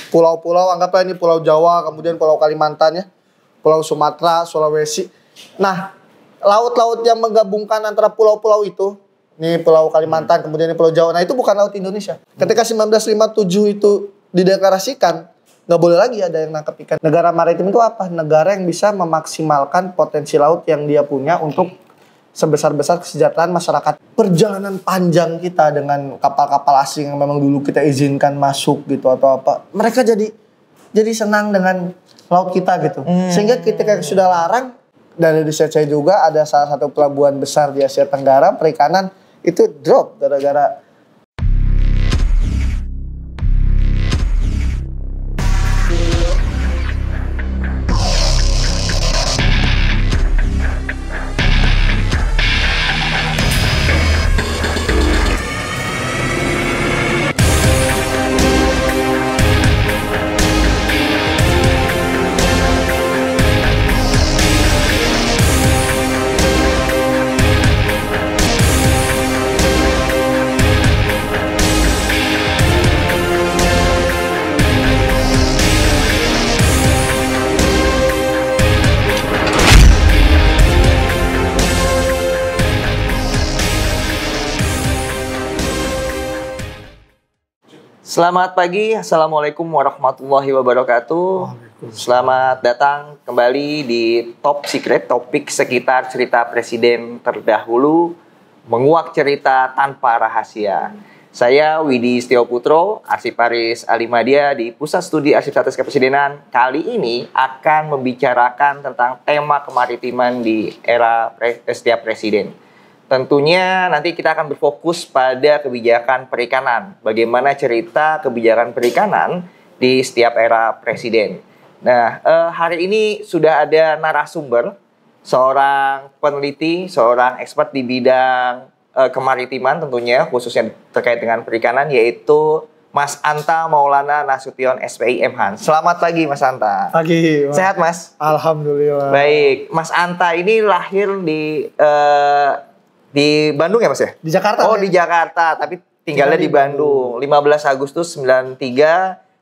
pulau-pulau, anggaplah ini Pulau Jawa, kemudian Pulau Kalimantan ya, Pulau Sumatera, Sulawesi. Nah, laut-laut yang menggabungkan antara pulau-pulau itu, ini Pulau Kalimantan, kemudian ini Pulau Jawa. Nah, itu bukan laut Indonesia. Ketika 1957 itu dideklarasikan, nggak boleh lagi ada yang nangkep ikan. Negara maritim itu apa? Negara yang bisa memaksimalkan potensi laut yang dia punya untuk sebesar-besar kesejahteraan masyarakat. Perjalanan panjang kita dengan kapal-kapal asing yang memang dulu kita izinkan masuk gitu atau apa, mereka jadi senang dengan laut kita gitu. Sehingga ketika sudah larang, dari riset saya juga ada salah satu pelabuhan besar di Asia Tenggara perikanan itu drop gara-gara Selamat pagi, Assalamualaikum warahmatullahi wabarakatuh. Selamat datang kembali di Top Secret, topik sekitar cerita presiden terdahulu, menguak cerita tanpa rahasia. Saya Widi Setioputro, Arsiparis Alimadia di Pusat Studi Arsip Strategis Kepresidenan. Kali ini akan membicarakan tentang tema kemaritiman di era setiap presiden. Tentunya nanti kita akan berfokus pada kebijakan perikanan. Bagaimana cerita kebijakan perikanan di setiap era presiden. Nah, hari ini sudah ada narasumber, seorang peneliti, seorang expert di bidang kemaritiman tentunya, khususnya terkait dengan perikanan, yaitu Mas Anta Maulana Nasution SPI MHan. Selamat pagi Mas Anta. pagi. Sehat Mas? Alhamdulillah. Baik, Mas Anta ini lahir di Bandung ya Mas ya? Di Jakarta. Oh, di Jakarta, tapi tinggalnya di Bandung. 15 Agustus 93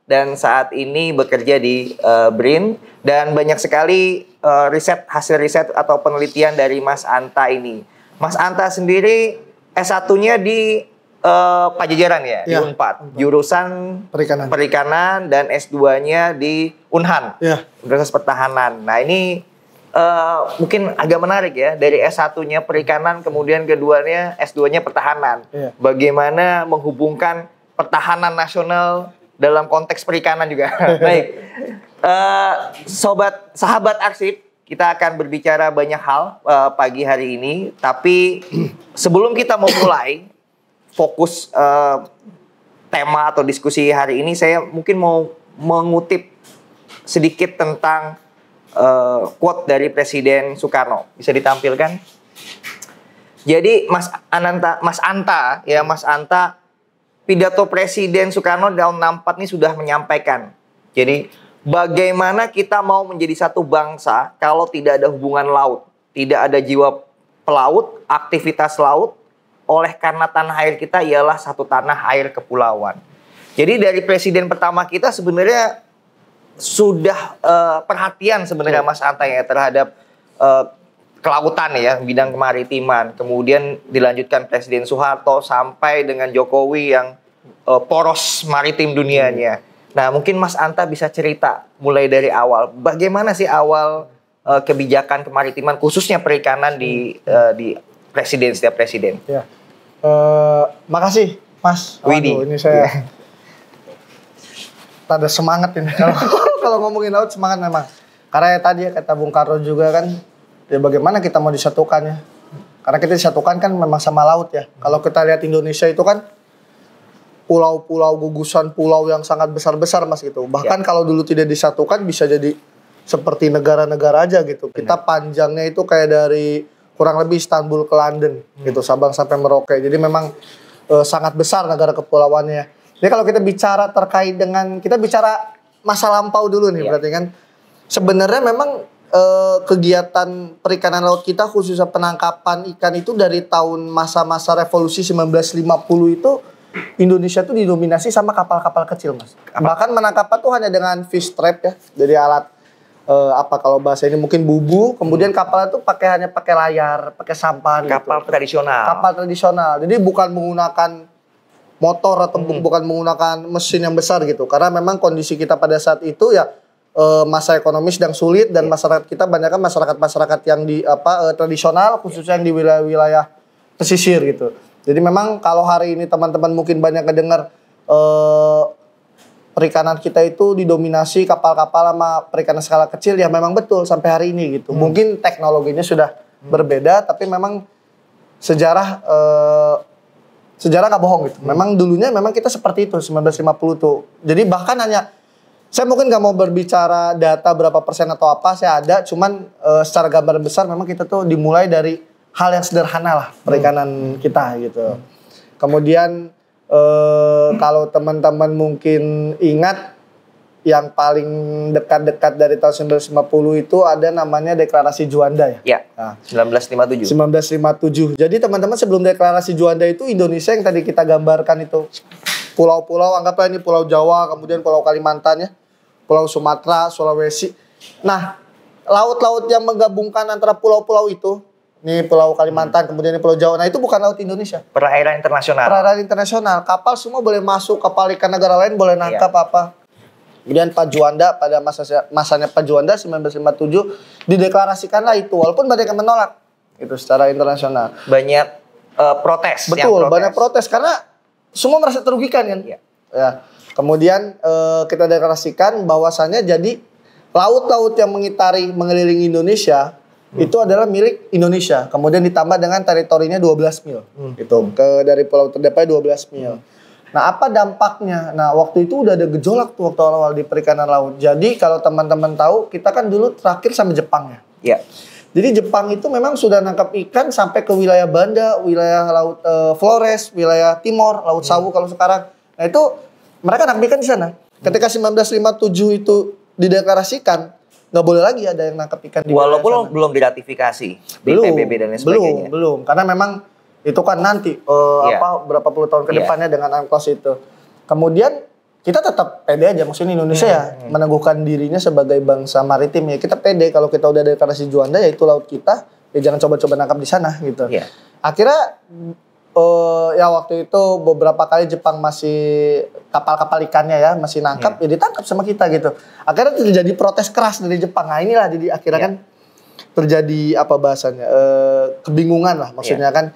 dan saat ini bekerja di BRIN dan banyak sekali hasil riset atau penelitian dari Mas Anta ini. Mas Anta sendiri S1-nya di Pajajaran ya, di Unpad. Jurusan Perikanan dan S2-nya di Unhan. Universitas Pertahanan. Nah, ini mungkin agak menarik ya, dari S1-nya perikanan, kemudian keduanya S2-nya pertahanan. Bagaimana menghubungkan pertahanan nasional dalam konteks perikanan juga. Baik, sahabat arsip, kita akan berbicara banyak hal pagi hari ini. Tapi sebelum kita memulai fokus tema atau diskusi hari ini, saya mungkin mau mengutip sedikit tentang quote dari Presiden Soekarno. Bisa ditampilkan? Jadi Mas Anta, pidato Presiden Soekarno tahun 64 ini sudah menyampaikan. Jadi bagaimana kita mau menjadi satu bangsa kalau tidak ada hubungan laut, tidak ada jiwa pelaut, aktivitas laut, oleh karena tanah air kita ialah satu tanah air kepulauan. Jadi dari presiden pertama kita sebenarnya sudah perhatian sebenarnya Mas Anta ya terhadap kelautan ya, bidang kemaritiman. Kemudian dilanjutkan Presiden Soeharto sampai dengan Jokowi yang poros maritim dunianya. Nah, mungkin Mas Anta bisa cerita mulai dari awal. Bagaimana sih awal kebijakan kemaritiman khususnya perikanan di setiap presiden? Ya. Makasih Mas Widi. Ini saya ada semangat ini kalau ngomongin laut, semangat memang. Karena ya tadi ya kata Bung Karno juga kan, ya bagaimana kita mau disatukan ya. Karena kita disatukan kan memang sama laut ya. Kalau kita lihat Indonesia itu kan pulau-pulau, gugusan pulau yang sangat besar-besar Mas gitu. Bahkan kalau dulu tidak disatukan bisa jadi seperti negara-negara aja gitu. Kita panjangnya itu kayak dari kurang lebih Istanbul ke London gitu, Sabang sampai Merauke. Jadi memang sangat besar negara kepulauannya. Jadi kalau kita bicara terkait dengan, kita bicara masa lampau dulu nih, berarti kan sebenarnya memang kegiatan perikanan laut kita khususnya penangkapan ikan itu dari tahun masa-masa revolusi 1950 itu Indonesia tuh didominasi sama kapal-kapal kecil, Mas. Bahkan menangkapnya tuh hanya dengan fish trap ya, dari alat kalau bahasa ini mungkin bubu, kemudian kapalnya tuh hanya pakai layar, pakai sampan. Kapal gitu. tradisional. Kapal tradisional. Jadi bukan menggunakan motor atau bukan menggunakan mesin yang besar gitu. Karena memang kondisi kita pada saat itu ya masa ekonomi sedang sulit dan masyarakat kita banyak kan masyarakat yang di tradisional, khususnya yang di wilayah-wilayah pesisir gitu. Jadi memang kalau hari ini teman-teman mungkin banyak kedengar perikanan kita itu didominasi kapal-kapal sama perikanan skala kecil, ya memang betul sampai hari ini gitu. Mungkin teknologinya sudah berbeda, tapi memang sejarah nggak bohong gitu. Memang dulunya memang kita seperti itu 1950 tuh. Jadi bahkan saya mungkin nggak mau berbicara data berapa persen atau apa, saya ada, cuman secara gambaran besar memang kita tuh dimulai dari hal yang sederhana lah perikanan kita gitu. Kemudian kalau teman-teman mungkin ingat yang paling dekat-dekat dari tahun 1950 itu ada namanya Deklarasi Juanda ya. Ya. Nah, 1957. 1957. Jadi teman-teman sebelum Deklarasi Juanda itu Indonesia yang tadi kita gambarkan itu pulau-pulau, anggaplah ini Pulau Jawa, kemudian Pulau Kalimantan ya, Pulau Sumatera, Sulawesi. Nah, laut-laut yang menggabungkan antara pulau-pulau itu, ini Pulau Kalimantan, kemudian ini Pulau Jawa. Nah, itu bukan laut Indonesia. Perairan internasional. Perairan internasional. Kapal semua boleh masuk, kapal ikan negara lain boleh nangkap apa. Kemudian Pak Juanda, pada masanya Pak Juanda 1957, dideklarasikanlah itu. Walaupun banyak yang menolak. Itu secara internasional. Banyak protes. Betul, banyak protes. Karena semua merasa terugikan kan. Ya. Kemudian kita deklarasikan bahwasannya jadi laut-laut yang mengelilingi Indonesia itu adalah milik Indonesia. Kemudian ditambah dengan teritorinya 12 mil. Gitu. Dari pulau terdepan 12 mil. Nah, apa dampaknya? Nah, waktu itu udah ada gejolak tuh waktu awal di perikanan laut. Jadi kalau teman-teman tahu, kita kan dulu terakhir sama Jepang ya. Iya. Jadi Jepang itu memang sudah nangkap ikan sampai ke wilayah Banda, wilayah laut Flores, wilayah Timor, Laut Sawu kalau sekarang. Nah, itu mereka nangkap ikan di sana. Ketika 1957 itu dideklarasikan, nggak boleh lagi ada yang nangkap ikan di walaupun belum diratifikasi di PBB dan lain sebagainya. Belum, karena memang itu kan nanti berapa puluh tahun ke depannya dengan UNCLOS itu. Kemudian kita tetap pede aja, maksudnya Indonesia meneguhkan dirinya sebagai bangsa maritim ya. Kita pede kalau kita udah deklarasi Juanda ya itu laut kita, ya jangan coba-coba nangkap di sana gitu. Akhirnya waktu itu beberapa kali Jepang masih kapal-kapal ikannya ya masih nangkap, ya ditangkap sama kita gitu. Akhirnya terjadi protes keras dari Jepang. Nah inilah jadi akhirnya kan terjadi apa bahasanya kebingungan lah maksudnya kan,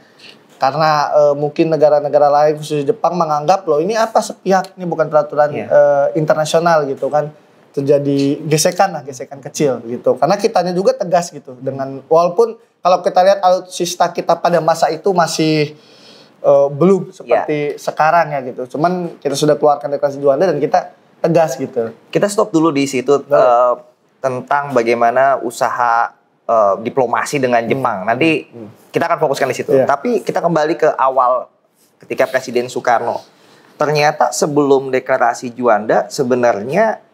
karena mungkin negara-negara lain khususnya Jepang menganggap loh ini apa sepihak, ini bukan peraturan internasional gitu kan. Terjadi gesekan kecil gitu. Karena kitanya juga tegas gitu dengan walaupun kalau kita lihat alutsista kita pada masa itu masih belum seperti sekarang ya gitu. Cuman kita sudah keluarkan deklarasi Juanda dan kita tegas gitu. Kita stop dulu di situ tentang bagaimana usaha diplomasi dengan Jepang. Nanti kita akan fokuskan di situ. Tapi kita kembali ke awal ketika Presiden Soekarno. Ternyata sebelum deklarasi Juanda sebenarnya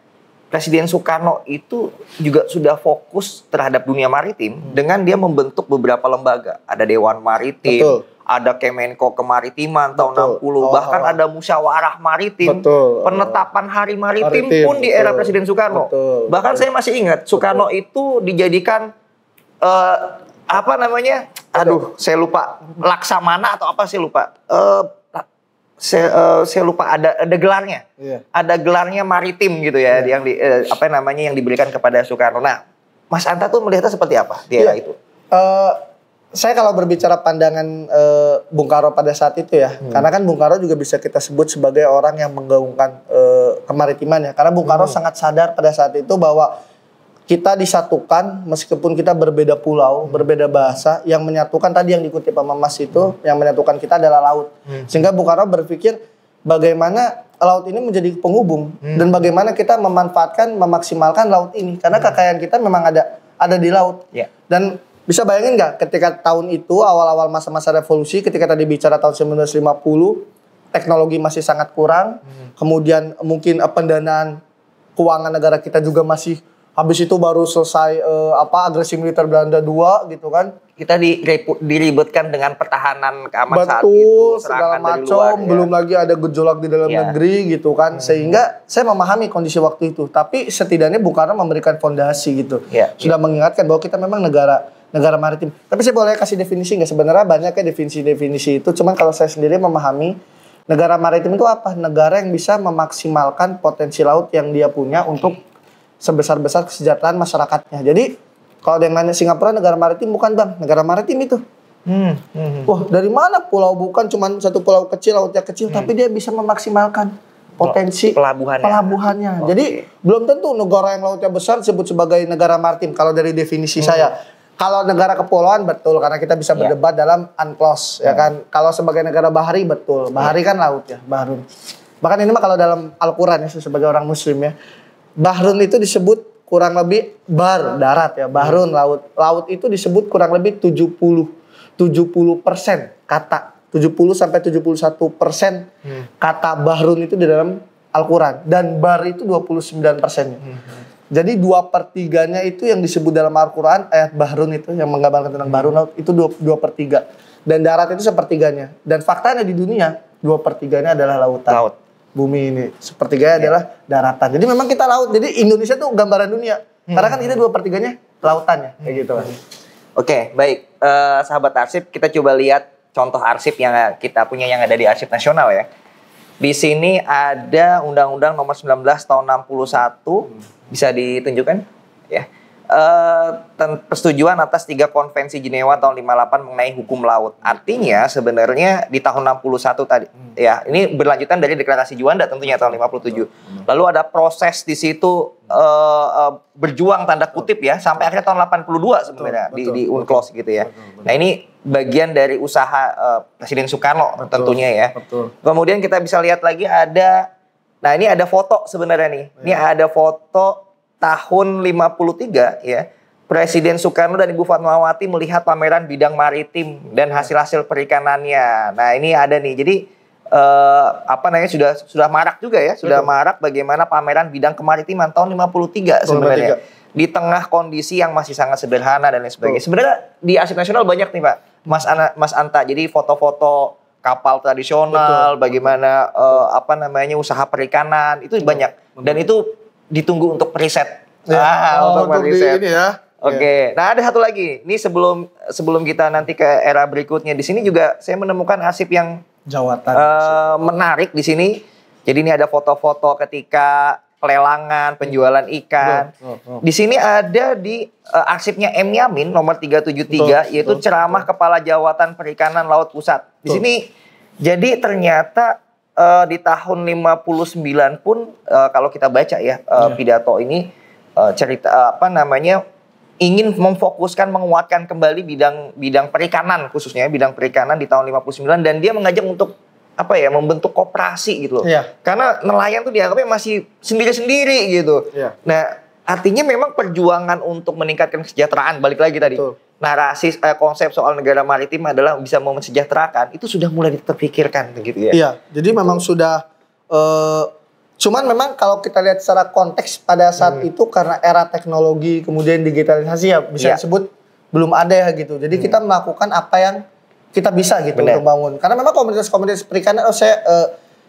Presiden Soekarno itu juga sudah fokus terhadap dunia maritim dengan dia membentuk beberapa lembaga. Ada Dewan Maritim, ada Kemenko Kemaritiman tahun 60, bahkan ada Musyawarah Maritim, penetapan Hari Maritim pun di era Presiden Soekarno. Bahkan saya masih ingat Soekarno itu dijadikan saya lupa, Laksamana atau apa saya lupa. Saya lupa ada gelarnya. Ada gelarnya maritim gitu ya yang diberikan kepada Soekarno. Nah, Mas Anta tuh melihatnya seperti apa di era itu? Saya kalau berbicara pandangan Bung Karno pada saat itu ya, karena kan Bung Karno juga bisa kita sebut sebagai orang yang menggaungkan kemaritiman ya. Karena Bung Karno sangat sadar pada saat itu bahwa kita disatukan meskipun kita berbeda pulau, berbeda bahasa, yang menyatukan tadi yang dikutip sama Mas itu, yang menyatukan kita adalah laut. Sehingga Bung Karno berpikir bagaimana laut ini menjadi penghubung dan bagaimana kita memanfaatkan, memaksimalkan laut ini karena kekayaan kita memang ada di laut. Dan bisa bayangin nggak ketika tahun itu awal-awal masa-masa revolusi, ketika tadi bicara tahun 1950, teknologi masih sangat kurang, kemudian mungkin pendanaan keuangan negara kita juga masih Habis itu baru selesai agresi militer Belanda 2 gitu kan. Kita diribetkan dengan pertahanan keamanan saat Betul, itu, segala serangan dari macam, luar, ya. belum lagi ada gejolak di dalam negeri gitu kan. Sehingga saya memahami kondisi waktu itu, tapi setidaknya Bung Karno memberikan fondasi gitu. Sudah mengingatkan bahwa kita memang negara maritim. Tapi saya boleh kasih definisi nggak? Sebenarnya banyak ya definisi itu, cuman kalau saya sendiri memahami negara maritim itu apa? Negara yang bisa memaksimalkan potensi laut yang dia punya untuk sebesar-besar kesejahteraan masyarakatnya. Jadi kalau dia nanya Singapura negara maritim, bukan Bang, negara maritim itu. Wah, dari mana pulau? Bukan cuma satu pulau kecil, lautnya kecil, tapi dia bisa memaksimalkan potensi pelabuhannya. Jadi belum tentu negara yang lautnya besar disebut sebagai negara maritim kalau dari definisi saya. Kalau negara kepulauan betul, karena kita bisa berdebat dalam UNCLOS, ya kan. Kalau sebagai negara bahari betul, bahari kan laut ya, bahrun. Bahkan ini mah kalau dalam Al-Quran ya, sebagai orang Muslim ya, bahrun itu disebut kurang lebih darat ya, bahrun laut. Laut itu disebut kurang lebih 70% kata, 70 sampai 71% kata bahrun itu di dalam Al-Quran, dan bar itu 29%. Jadi 2/3-nya itu yang disebut dalam Al-Quran, ayat bahrun itu yang menggambarkan tentang bahrun laut itu 2/3, dan darat itu 1/3-nya. Dan faktanya di dunia 2/3-nya adalah lautan. Bumi ini sepertiganya adalah daratan. Jadi memang kita laut. Jadi Indonesia tuh gambaran dunia. Karena kan kita 2/3-nya lautan ya, kayak gitu. Oke, baik. Sahabat arsip, kita coba lihat contoh arsip yang kita punya yang ada di Arsip Nasional ya. Di sini ada Undang-Undang Nomor 19 Tahun 61, bisa ditunjukkan ya. Persetujuan atas 3 konvensi Jenewa tahun 58 mengenai hukum laut. Artinya sebenarnya di tahun 61 tadi ya, ini berlanjutan dari deklarasi Juanda tentunya tahun 57. Lalu ada proses di situ berjuang tanda kutip ya sampai akhirnya tahun 82 sebenarnya di UNCLOS gitu ya. Nah, ini bagian dari usaha Presiden Soekarno tentunya ya. Kemudian kita bisa lihat lagi nah ini ada foto sebenarnya nih. Ini ada foto tahun 53 ya, Presiden Soekarno dan Ibu Fatmawati melihat pameran bidang maritim dan hasil-hasil perikanannya. Nah, ini ada nih. Jadi sudah marak juga ya, sudah marak bagaimana pameran bidang kemaritiman tahun 53 sebenarnya. Di tengah kondisi yang masih sangat sederhana dan lain sebagainya. Sebenarnya di Arsip Nasional banyak nih, Pak. Mas Anta. Jadi foto-foto kapal tradisional, bagaimana usaha perikanan, itu banyak. Dan itu ditunggu untuk riset. Untuk riset. Ini ya. Oke. Nah, ada satu lagi. Ini sebelum kita nanti ke era berikutnya, di sini juga saya menemukan arsip yang menarik di sini. Jadi ini ada foto-foto ketika pelelangan, penjualan ikan. Di sini ada di arsipnya M. Yamin nomor 373, yaitu ceramah Kepala Jawatan Perikanan Laut Pusat. Di sini jadi ternyata di tahun 59 pun kalau kita baca ya pidato ini cerita ingin memfokuskan menguatkan kembali bidang perikanan, khususnya bidang perikanan di tahun 59, dan dia mengajak untuk membentuk koperasi gitu loh. Karena nelayan tuh dianggapnya masih sendiri-sendiri gitu. Nah, artinya memang perjuangan untuk meningkatkan kesejahteraan, balik lagi tadi. Narasi konsep soal negara maritim adalah bisa mesejahterakan, itu sudah mulai terpikirkan gitu ya. Iya, jadi memang sudah cuman memang kalau kita lihat secara konteks pada saat itu karena era teknologi kemudian digitalisasi ya bisa disebut belum ada ya gitu. Jadi kita melakukan apa yang kita bisa gitu untuk bangun. Karena memang komunitas-komunitas perikanan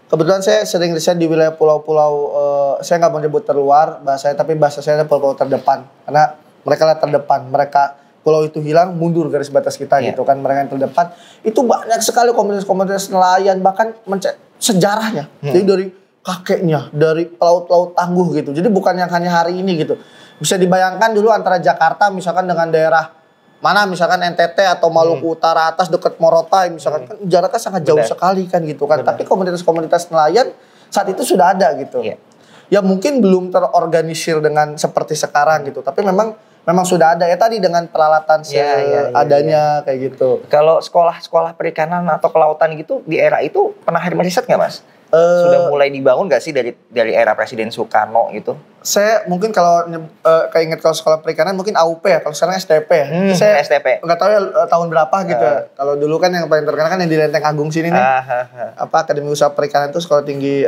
kebetulan saya sering riset di wilayah pulau-pulau saya nggak mau nyebut terluar bahasanya, tapi bahasa saya adalah pulau-pulau terdepan. Karena mereka lah terdepan, pulau itu hilang, mundur garis batas kita gitu kan, mereka yang terdepan. Itu banyak sekali komunitas-komunitas nelayan, bahkan sejarahnya. Jadi dari kakeknya, dari laut-laut tangguh gitu. Jadi bukan yang hanya hari ini gitu. Bisa dibayangkan dulu antara Jakarta misalkan dengan daerah mana misalkan NTT atau Maluku Utara atas dekat Morotai misalkan, kan jaraknya sangat jauh sekali kan gitu kan. Tapi komunitas-komunitas nelayan saat itu sudah ada gitu. Ya mungkin belum terorganisir dengan seperti sekarang gitu, tapi memang sudah ada ya tadi dengan peralatan seadanya kayak gitu. Kalau sekolah-sekolah perikanan atau kelautan gitu di era itu pernah riset nggak, Mas? sudah mulai dibangun nggak sih dari era Presiden Soekarno gitu? Saya mungkin kalau keinget kalau sekolah perikanan mungkin AUP ya, kalau sekarang STP ya. Saya STP. nggak tahu ya tahun berapa gitu. Kalau dulu kan yang paling terkenal kan yang di Lenteng Agung sini nih. Apa Akademi Usaha Perikanan itu sekolah tinggi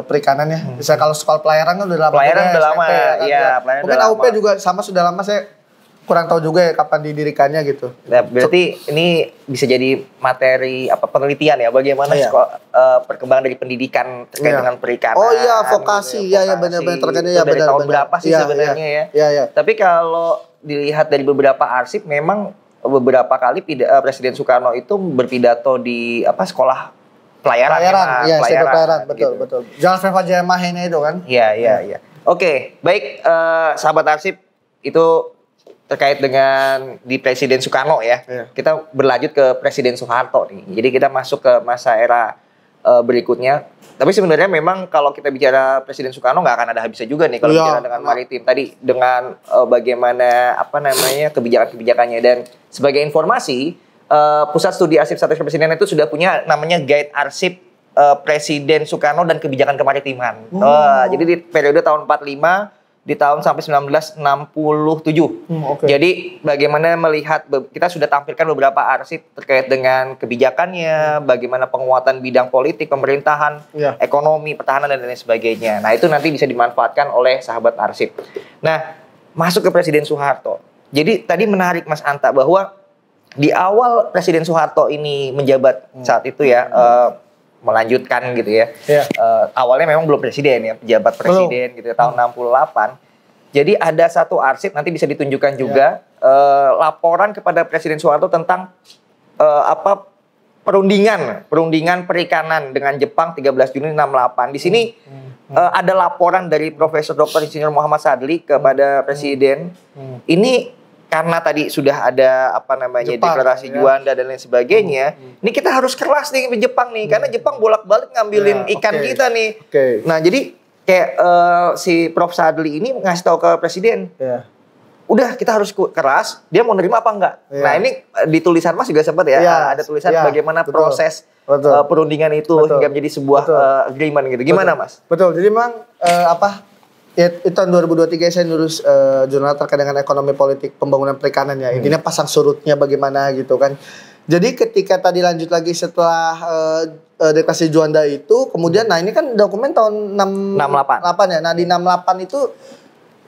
perikanan ya. Bisa kalau sekolah pelayaran kan udah lama. Pelayaran udah lama STP, ya. Iya, pelayaran mungkin udah AUP lama. juga sama sudah lama, saya kurang tahu juga ya kapan didirikannya gitu. Nah, berarti ini bisa jadi materi penelitian ya bagaimana perkembangan dari pendidikan terkait dengan perikanan. Oh iya, vokasi. Gitu, Iya benar-benar terkait ya, dari benar. tahun berapa sih sebenarnya ya? Iya. Tapi kalau dilihat dari beberapa arsip memang beberapa kali Presiden Soekarno itu berpidato di sekolah pelayaran. Pelayaran, betul, gitu. betul. Jalan Feva Jayamahena itu kan? Iya. Oke, baik sahabat arsip, itu terkait dengan di Presiden Soekarno ya. Kita berlanjut ke Presiden Soeharto nih. Jadi kita masuk ke masa era berikutnya. Tapi sebenarnya memang kalau kita bicara Presiden Soekarno nggak akan ada habisnya juga nih kalau bicara dengan maritim. Tadi dengan bagaimana kebijakan-kebijakannya, dan sebagai informasi Pusat Studi Arsip Strategis Kepresidenan itu sudah punya namanya Guide Arsip Presiden Soekarno dan Kebijakan Kemaritiman. Jadi di periode tahun 45 di tahun sampai 1967. Jadi bagaimana melihat, kita sudah tampilkan beberapa arsip terkait dengan kebijakannya, bagaimana penguatan bidang politik, pemerintahan, ekonomi, pertahanan, dan lain sebagainya. Nah itu nanti bisa dimanfaatkan oleh sahabat arsip. Nah masuk ke Presiden Soeharto. Jadi tadi menarik Mas Anta bahwa di awal Presiden Soeharto ini menjabat saat itu ya, melanjutkan gitu ya. Awalnya memang belum presiden ya, pejabat presiden gitu ya, tahun 68. Jadi ada satu arsip nanti bisa ditunjukkan juga laporan kepada Presiden Soeharto tentang perundingan perikanan dengan Jepang 13 Juni 68. Di sini ada laporan dari Profesor Dr. Insinyur Muhammad Sadli kepada Presiden. Ini karena tadi sudah ada Jepang, deklarasi Juanda dan lain sebagainya. Ini kita harus keras nih ke Jepang nih, karena Jepang bolak-balik ngambilin ikan kita nih. Nah jadi kayak si Prof Sadli ini ngasih tahu ke Presiden, udah kita harus keras. Dia mau nerima apa enggak? Nah ini di tulisan Mas juga sempat ya, ada tulisan bagaimana proses perundingan itu hingga menjadi sebuah agreement gitu. Gimana Mas? Betul. Jadi memang itu tahun 2023 saya nulis jurnal terkait dengan ekonomi politik pembangunan perikanan ya. Intinya pasang surutnya bagaimana gitu kan. Jadi ketika tadi lanjut lagi setelah deklarasi Juanda itu, kemudian nah ini kan dokumen tahun 68 ya. Nah di 68 itu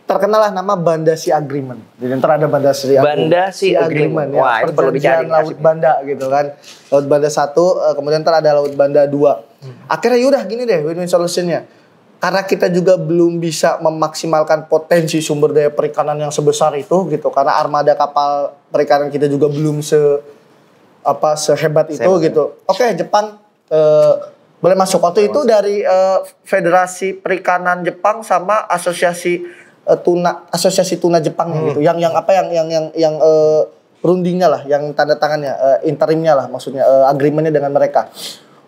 terkenalah nama Bandasi Agreement. Jadi ntar ada Bandasi Agreement ya. Wah, itu perlu dicari Laut Banda gitu kan. Laut Banda 1, kemudian ntar ada Laut Banda 2. Akhirnya yaudah gini deh win-win solutionnya. Karena kita juga belum bisa memaksimalkan potensi sumber daya perikanan yang sebesar itu gitu, karena armada kapal perikanan kita juga belum sehebat itu gitu. Oke, Jepang boleh masuk. Waktu itu dari Federasi Perikanan Jepang sama Asosiasi Tuna Jepang gitu. Yang rundingnya lah, yang tanda tangannya, interimnya lah maksudnya, agreementnya dengan mereka.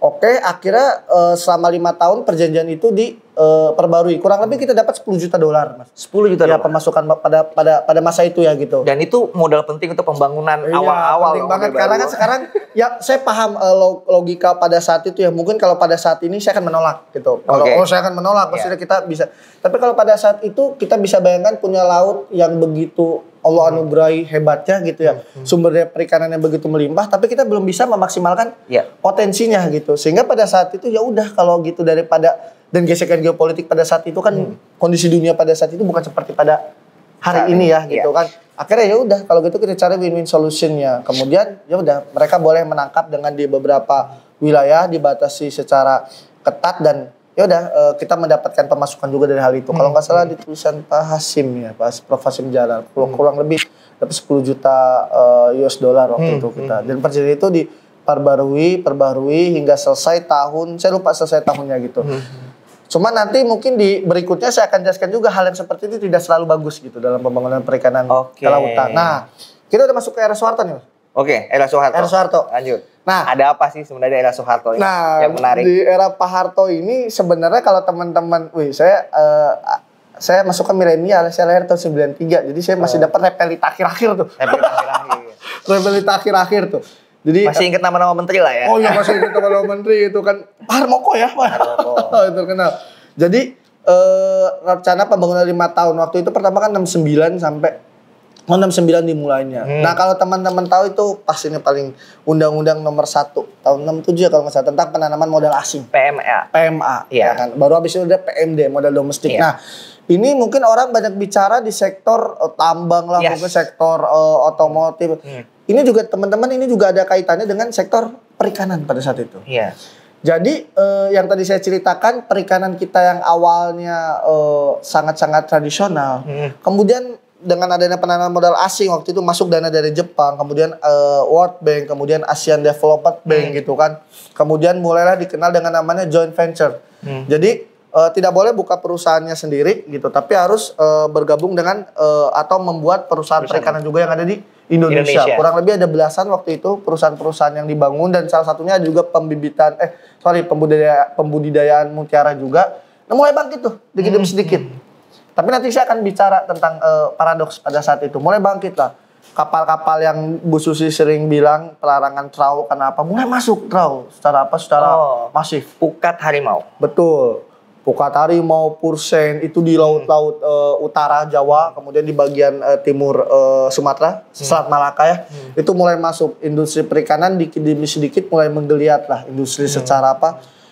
Oke, akhirnya selama 5 tahun perjanjian itu diperbarui. Kurang lebih kita dapat $10 juta, Mas. 10 juta ya, pemasukan pada masa itu ya gitu. Dan itu modal penting untuk pembangunan awal-awal. Penting banget karena kan sekarang ya saya paham logika pada saat itu ya. Mungkin kalau pada saat ini saya akan menolak gitu. Kalau saya akan menolak, maksudnya kita bisa. Tapi kalau pada saat itu kita bisa bayangkan punya laut yang begitu Allah anugerahi hebatnya gitu ya. Sumber daya perikanan yang begitu melimpah, tapi kita belum bisa memaksimalkan potensinya gitu. Sehingga pada saat itu ya udah kalau gitu, daripada dan gesekan geopolitik pada saat itu kan kondisi dunia pada saat itu bukan seperti pada hari ini ya gitu kan. Akhirnya ya udah kalau gitu kita cari win-win solutionnya. Kemudian ya udah mereka boleh menangkap dengan di beberapa wilayah dibatasi secara ketat, dan ya udah kita mendapatkan pemasukan juga dari hal itu. Kalau nggak salah di tulisan Pak Hasim ya, Prof Hasim Jalal, kurang lebih dapat 10 juta US dollar waktu itu kita. Dan perjanjian itu diperbarui hingga selesai tahun, saya lupa selesai tahunnya gitu. Cuma nanti mungkin di berikutnya saya akan jelaskan juga hal yang seperti itu tidak selalu bagus gitu dalam pembangunan perikanan kelautan. Nah, kita udah masuk ke era Soeharto nih. Era Soeharto. Era Soeharto. Lanjut. Nah, ada apa sih sebenarnya era Soeharto ini yang menarik? Di era Pak Harto ini sebenarnya kalau teman-teman, saya masuk ke milenial, saya lahir tahun 93, jadi saya masih dapat repelita akhir-akhir tuh. Repelita akhir-akhir tuh. Jadi Masih ingat nama-nama menteri lah ya. oh ya masih ingat nama menteri itu kan Pak Harmoko ya Pak. Itu kenal. Jadi rencana pembangunan 5 tahun waktu itu pertama kan 69 sampai 69 dimulainya. Nah kalau teman-teman tahu itu pas ini paling Undang-Undang nomor 1 tahun 67 ya kalau nggak salah tentang penanaman modal asing. PMA Iya. ya kan. Baru habis itu ada PMD modal domestik. Iya. Nah ini mungkin orang banyak bicara di sektor tambang lah, mungkin sektor otomotif. Ini juga teman-teman ini juga ada kaitannya dengan sektor perikanan pada saat itu. Iya. Jadi yang tadi saya ceritakan perikanan kita yang awalnya sangat-sangat tradisional, kemudian dengan adanya penanaman modal asing waktu itu masuk dana dari Jepang, kemudian World Bank, kemudian Asian Development Bank gitu kan, kemudian mulailah dikenal dengan namanya joint venture. Jadi tidak boleh buka perusahaannya sendiri gitu, tapi harus bergabung dengan atau membuat perusahaan perikanan juga yang ada di Indonesia. Kurang lebih ada belasan waktu itu perusahaan-perusahaan yang dibangun dan salah satunya ada juga pembudidayaan mutiara juga. Nah, mulai bangkit tuh dikit demi sedikit. Tapi nanti saya akan bicara tentang paradoks pada saat itu. Mulai bangkit lah. Kapal-kapal yang Bu Susi sering bilang pelarangan trawl kenapa mulai masuk trawl secara masif. Pukat harimau. Betul. Pukat harimau, Pursen itu di laut-laut utara Jawa, kemudian di bagian timur Sumatera, Selat Malaka ya. Itu mulai masuk industri perikanan dikit demi sedikit mulai menggeliat lah industri secara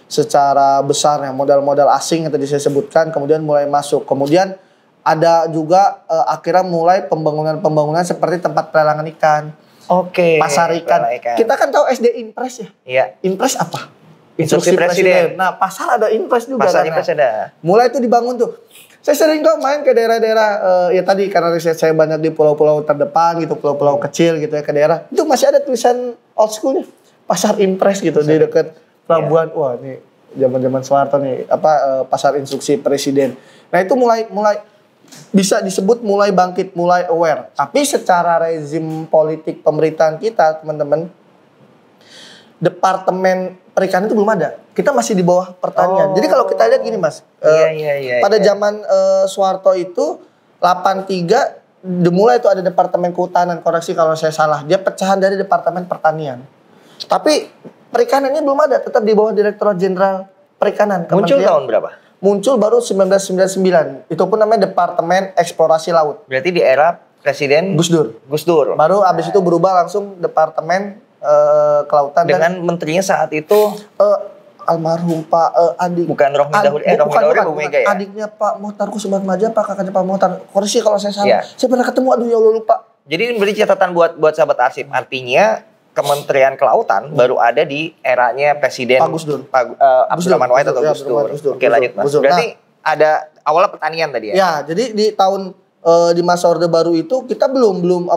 secara besar ya, modal-modal asing yang tadi saya sebutkan kemudian mulai masuk. Kemudian ada juga akhirnya mulai pembangunan seperti tempat pelelangan ikan. Oke. Pasar ikan. Kita kan tahu SD Impres ya. Iya. Impres apa? Instruksi Presiden. Nah, pasar ada Impres juga. Pasar Impres ada. Mulai itu dibangun tuh. Saya sering kok main ke daerah-daerah ya tadi karena riset saya banyak di pulau-pulau terdepan gitu, pulau-pulau kecil gitu ya ke daerah. Itu masih ada tulisan old school-nya. Pasar Impres gitu di dekat pelabuhan. Wah, ini zaman-zaman Soeharto nih, pasar instruksi Presiden. Nah, itu mulai bisa disebut mulai bangkit, mulai aware. Tapi secara rezim politik pemerintahan kita, teman-teman, Departemen Perikanan itu belum ada. Kita masih di bawah pertanian. Jadi kalau kita lihat gini Mas, pada zaman Soeharto itu 83 dimulai itu ada Departemen Kehutanan, koreksi kalau saya salah. Dia pecahan dari Departemen Pertanian. Tapi perikanannya belum ada, tetap di bawah Direktorat Jenderal Perikanan. Muncul tahun berapa? Muncul baru 1999. Itu pun namanya Departemen Eksplorasi Laut. Berarti di era Presiden Gus Dur. Baru abis itu berubah langsung Departemen Kelautan dengan menterinya saat itu almarhum Pak Adik. Bukan Rohmi Dahuri, Rohmi Dahuri Bu Mega ya? Adiknya Pak Mohtar Kusubatmaja, Pak kakaknya Pak Mohtar. Koreksi kalau saya salah. Saya pernah ketemu, aduh ya Allah lupa. Jadi ini beri catatan buat sahabat arsip. Artinya Kementerian Kelautan baru ada di eranya Presiden Pak Gus Dur. Abdurrahman Wahid atau Gus Dur. Oke, lanjut Mas. Berarti ada awalnya pertanian tadi ya? Ya, jadi di tahun di masa Orde Baru itu kita belum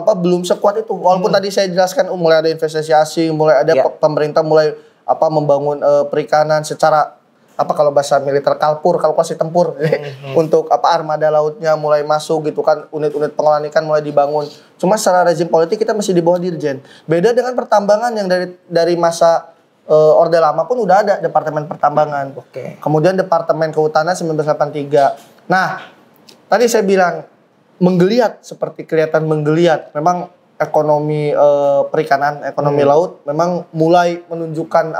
sekuat itu. Walaupun tadi saya jelaskan mulai ada investasi asing, mulai ada pemerintah mulai membangun perikanan secara kalau bahasa militer kalkulasi tempur untuk armada lautnya mulai masuk gitu kan, unit-unit pengolahan ikan mulai dibangun. Cuma secara rezim politik kita masih di bawah Dirjen. Beda dengan pertambangan yang dari masa Orde Lama pun udah ada Departemen Pertambangan. Kemudian Departemen Kehutanan 1983. Nah, tadi saya bilang menggeliat, seperti kelihatan menggeliat. Memang ekonomi perikanan, ekonomi laut memang mulai menunjukkan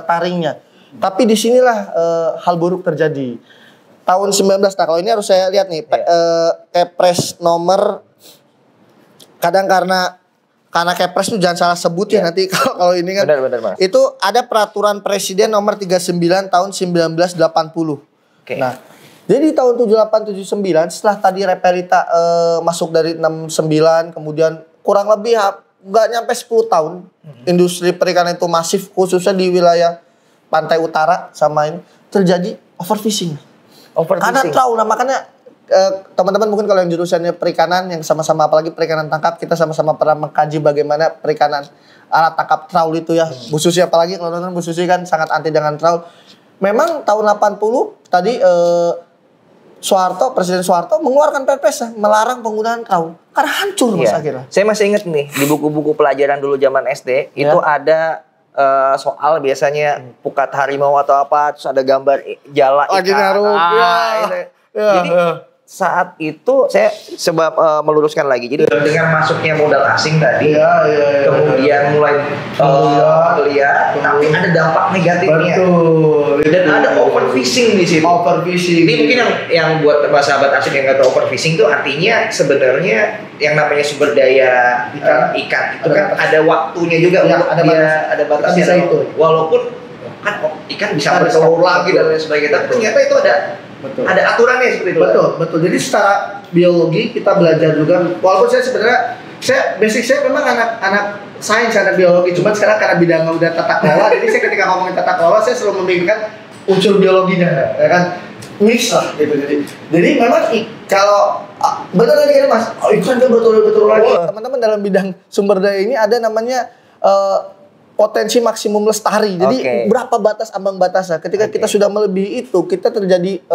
taringnya. Tapi disinilah hal buruk terjadi. Tahun 19, nah kalau ini harus saya lihat nih, Kepres nomor, kadang karena Kepres itu jangan salah sebut ya nanti kalau ini kan. Benar, itu ada peraturan Presiden nomor 39 tahun 1980. Nah, jadi di tahun 78-79 setelah tadi Repelita masuk dari 69, kemudian kurang lebih nggak nyampe 10 tahun industri perikanan itu masif, khususnya di wilayah pantai utara sama ini terjadi overfishing. Karena trawl, nah makanya teman-teman mungkin kalau yang jurusannya perikanan yang sama-sama apalagi perikanan tangkap, kita sama-sama pernah mengkaji bagaimana perikanan alat tangkap trawl itu ya. Bu Susi apalagi kalau nonton Bu Susi kan sangat anti dengan trawl. Memang tahun 80 tadi Presiden Soeharto mengeluarkan perpres melarang penggunaan trawl karena hancur Mas akhirnya. Saya masih ingat nih di buku-buku pelajaran dulu zaman SD itu ada soal biasanya pukat harimau atau apa, terus ada gambar jala ikan. Lagi naruh. Jadi saat itu saya sebab meluruskan lagi. Jadi dengan masuknya modal asing tadi, kemudian mulai lihat, tapi ada dampak negatifnya. Betul. Dan ada overfishing di situ. Overfishing. Ini mungkin yang buat sahabat asing yang nggak tahu overfishing itu artinya sebenarnya yang namanya sumber daya ikan itu kan ada waktunya juga ya, untuk ada batasnya. Bisa itu. Walaupun kan ikan bisa bertelur lagi dan lain sebagainya, tapi ternyata itu ada aturannya seperti itu. Betul. Jadi secara biologi kita belajar juga. Walaupun saya sebenarnya basic saya memang anak sains, anak biologi, cuman sekarang karena bidangnya udah tata kelola, jadi saya ketika ngomongin tata kelola saya selalu memikirkan unsur biologinya, ya kan? Mix lah gitu. Jadi memang kalau benar lagi kan Mas, ikan itu betul lagi. Teman-teman dalam bidang sumber daya ini ada namanya potensi maksimum lestari. Jadi berapa batas ambang batasnya? Ketika kita sudah melebihi itu, kita terjadi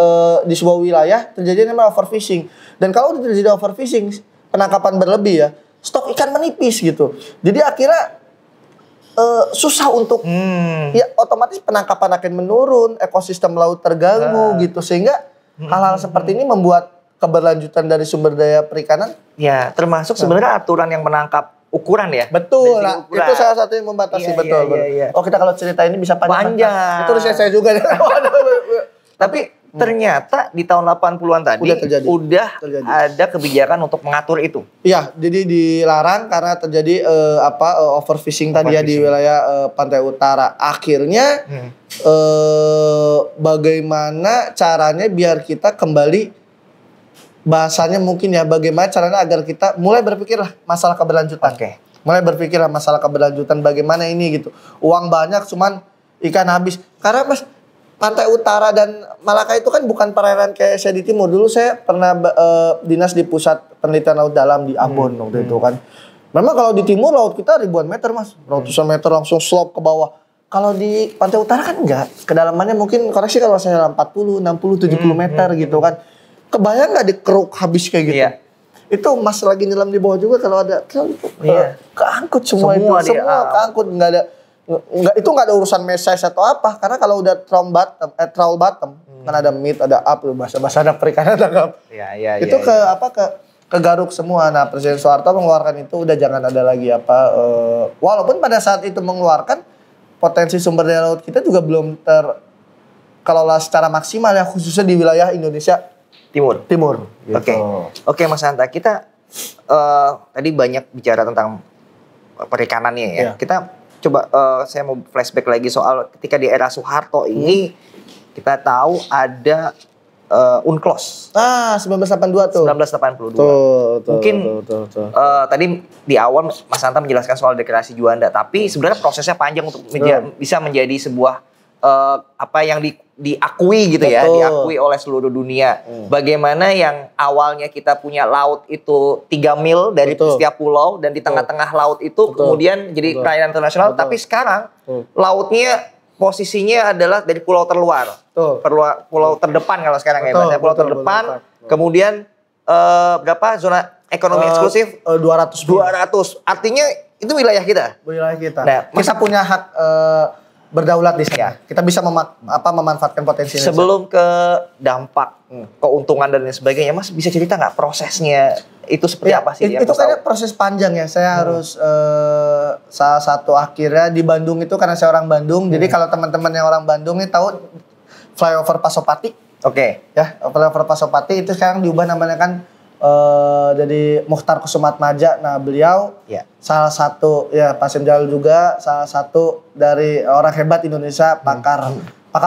di sebuah wilayah terjadi namanya overfishing. Dan kalau terjadi overfishing, penangkapan berlebih ya, stok ikan menipis gitu. Jadi akhirnya susah untuk ya otomatis penangkapan akan menurun, ekosistem laut terganggu gitu, sehingga hal-hal seperti ini membuat keberlanjutan dari sumber daya perikanan. Ya, termasuk sebenarnya aturan yang menangkap ukuran ya. Betul. Nah, itu salah satu yang membatasi betul. Oh, kita kalau cerita ini bisa panjang. Itu saya juga. Tapi ternyata di tahun 80-an tadi udah ada kebijakan untuk mengatur itu. Iya, jadi dilarang karena terjadi overfishing tadi ya di wilayah pantai utara. Akhirnya bagaimana caranya biar kita kembali, bahasanya mungkin ya, bagaimana caranya agar kita mulai berpikirlah masalah keberlanjutan. Mulai berpikirlah masalah keberlanjutan, bagaimana ini gitu. Uang banyak cuman ikan habis. Karena Mas, pantai utara dan Malaka itu kan bukan perairan kayak saya di timur. Dulu saya pernah dinas di pusat penelitian laut dalam di Ambon waktu itu kan. Memang kalau di timur laut kita ribuan meter Mas. Ratusan meter langsung slope ke bawah. Kalau di pantai utara kan enggak. Kedalamannya mungkin, koreksi kalau saya 40, 60, 70 meter gitu kan. Kebayang nggak dikeruk habis kayak gitu? Iya. Itu Mas lagi nyelam di bawah juga kalau ada keangkut semua itu. Semua keangkut, itu nggak ada urusan mesize atau apa. Karena kalau udah trawl bottom kan ada mid, ada up, bahasa ada perikanan ada up. Itu ke garuk semua. Nah, Presiden Soeharto mengeluarkan itu, udah jangan ada lagi walaupun pada saat itu mengeluarkan, potensi sumber daya laut kita juga belum terkelola secara maksimal ya, khususnya di wilayah Indonesia Timur. Gitu. Oke Mas Hanta, kita tadi banyak bicara tentang perikanannya ya. Kita coba saya mau flashback lagi soal ketika di era Soeharto ini kita tahu ada UNCLOS. 1982 tuh. 1982. Mungkin tadi di awal Mas Hanta menjelaskan soal deklarasi Juanda, tapi sebenarnya prosesnya panjang untuk bisa menjadi sebuah yang diakui gitu ya, diakui oleh seluruh dunia. Bagaimana yang awalnya kita punya laut itu 3 mil dari setiap pulau, dan di tengah-tengah laut itu kemudian jadi perairan internasional, tapi sekarang lautnya posisinya adalah dari pulau terluar, pulau terdepan kalau sekarang ya, bahasa pulau terdepan. Kemudian berapa zona ekonomi eksklusif? 200. Artinya itu wilayah kita. Nah, kita punya hak berdaulat di sana. Kita bisa memanfaatkan potensi. Sebelum ke dampak, keuntungan dan lain sebagainya, Mas bisa cerita nggak prosesnya itu seperti apa sih? Itu kan proses panjang ya. Saya harus salah satu akhirnya di Bandung itu, karena saya orang Bandung. Jadi kalau teman-teman yang orang Bandung ini tahu flyover Pasopati. Ya, flyover Pasopati itu sekarang diubah namanya kan jadi Mukhtar Kusumatmaja. Nah, beliau salah satu ya Pak Jalil juga salah satu dari orang hebat Indonesia, pakar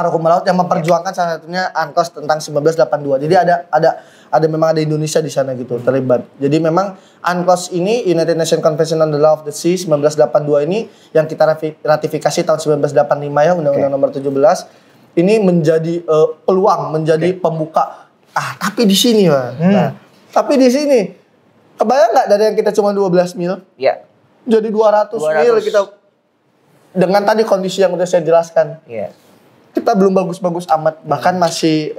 hukum laut yang memperjuangkan salah satunya UNCLOS tentang 1982. Jadi ada memang ada Indonesia di sana gitu terlibat. Jadi memang UNCLOS ini, United Nations Convention on the Law of the Sea 1982 ini yang kita ratifikasi tahun 1985 ya, Undang-Undang Nomor 17 ini menjadi peluang, menjadi pembuka. Tapi di sini tapi di sini kebayang nggak dari yang kita cuma 12 mil? Iya. Jadi 200 mil kita, dengan tadi kondisi yang udah saya jelaskan. Iya. Kita belum bagus-bagus amat, bahkan masih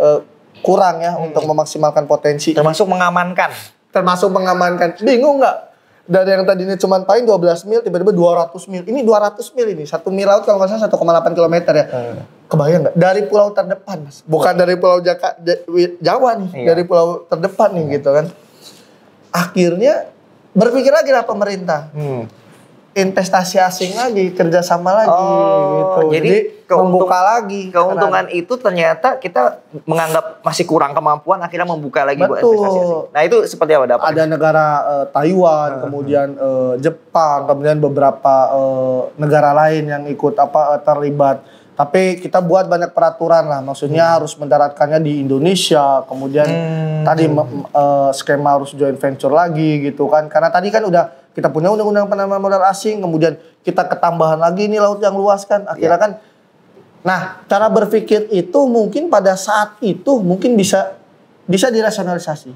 kurang ya untuk memaksimalkan potensi. Termasuk mengamankan. Bingung nggak? Dari yang tadinya cuma paling 12 mil tiba-tiba 200 mil. Ini 200 mil ini. 1 mil laut kalau nggak salah 1,8 km ya. Kebayang nggak? Dari pulau terdepan, Mas. Bukan dari pulau Jawa nih, dari pulau terdepan nih gitu kan. Akhirnya berpikir lagi lah pemerintah. Investasi asing lagi, kerjasama lagi gitu. Jadi membuka lagi. Keuntungan itu ternyata kita menganggap masih kurang kemampuan, akhirnya membuka lagi buat investasi asing. Nah itu seperti apa dapat? Ada negara Taiwan, kemudian Jepang, kemudian beberapa negara lain yang ikut terlibat. Tapi kita buat banyak peraturan lah, maksudnya harus mendaratkannya di Indonesia, kemudian tadi skema harus joint venture lagi gitu kan. Karena tadi kan udah kita punya undang-undang penanaman modal asing, kemudian kita ketambahan lagi nih laut yang luas kan. Akhirnya kan, nah cara berpikir itu mungkin pada saat itu mungkin bisa dirasionalisasi.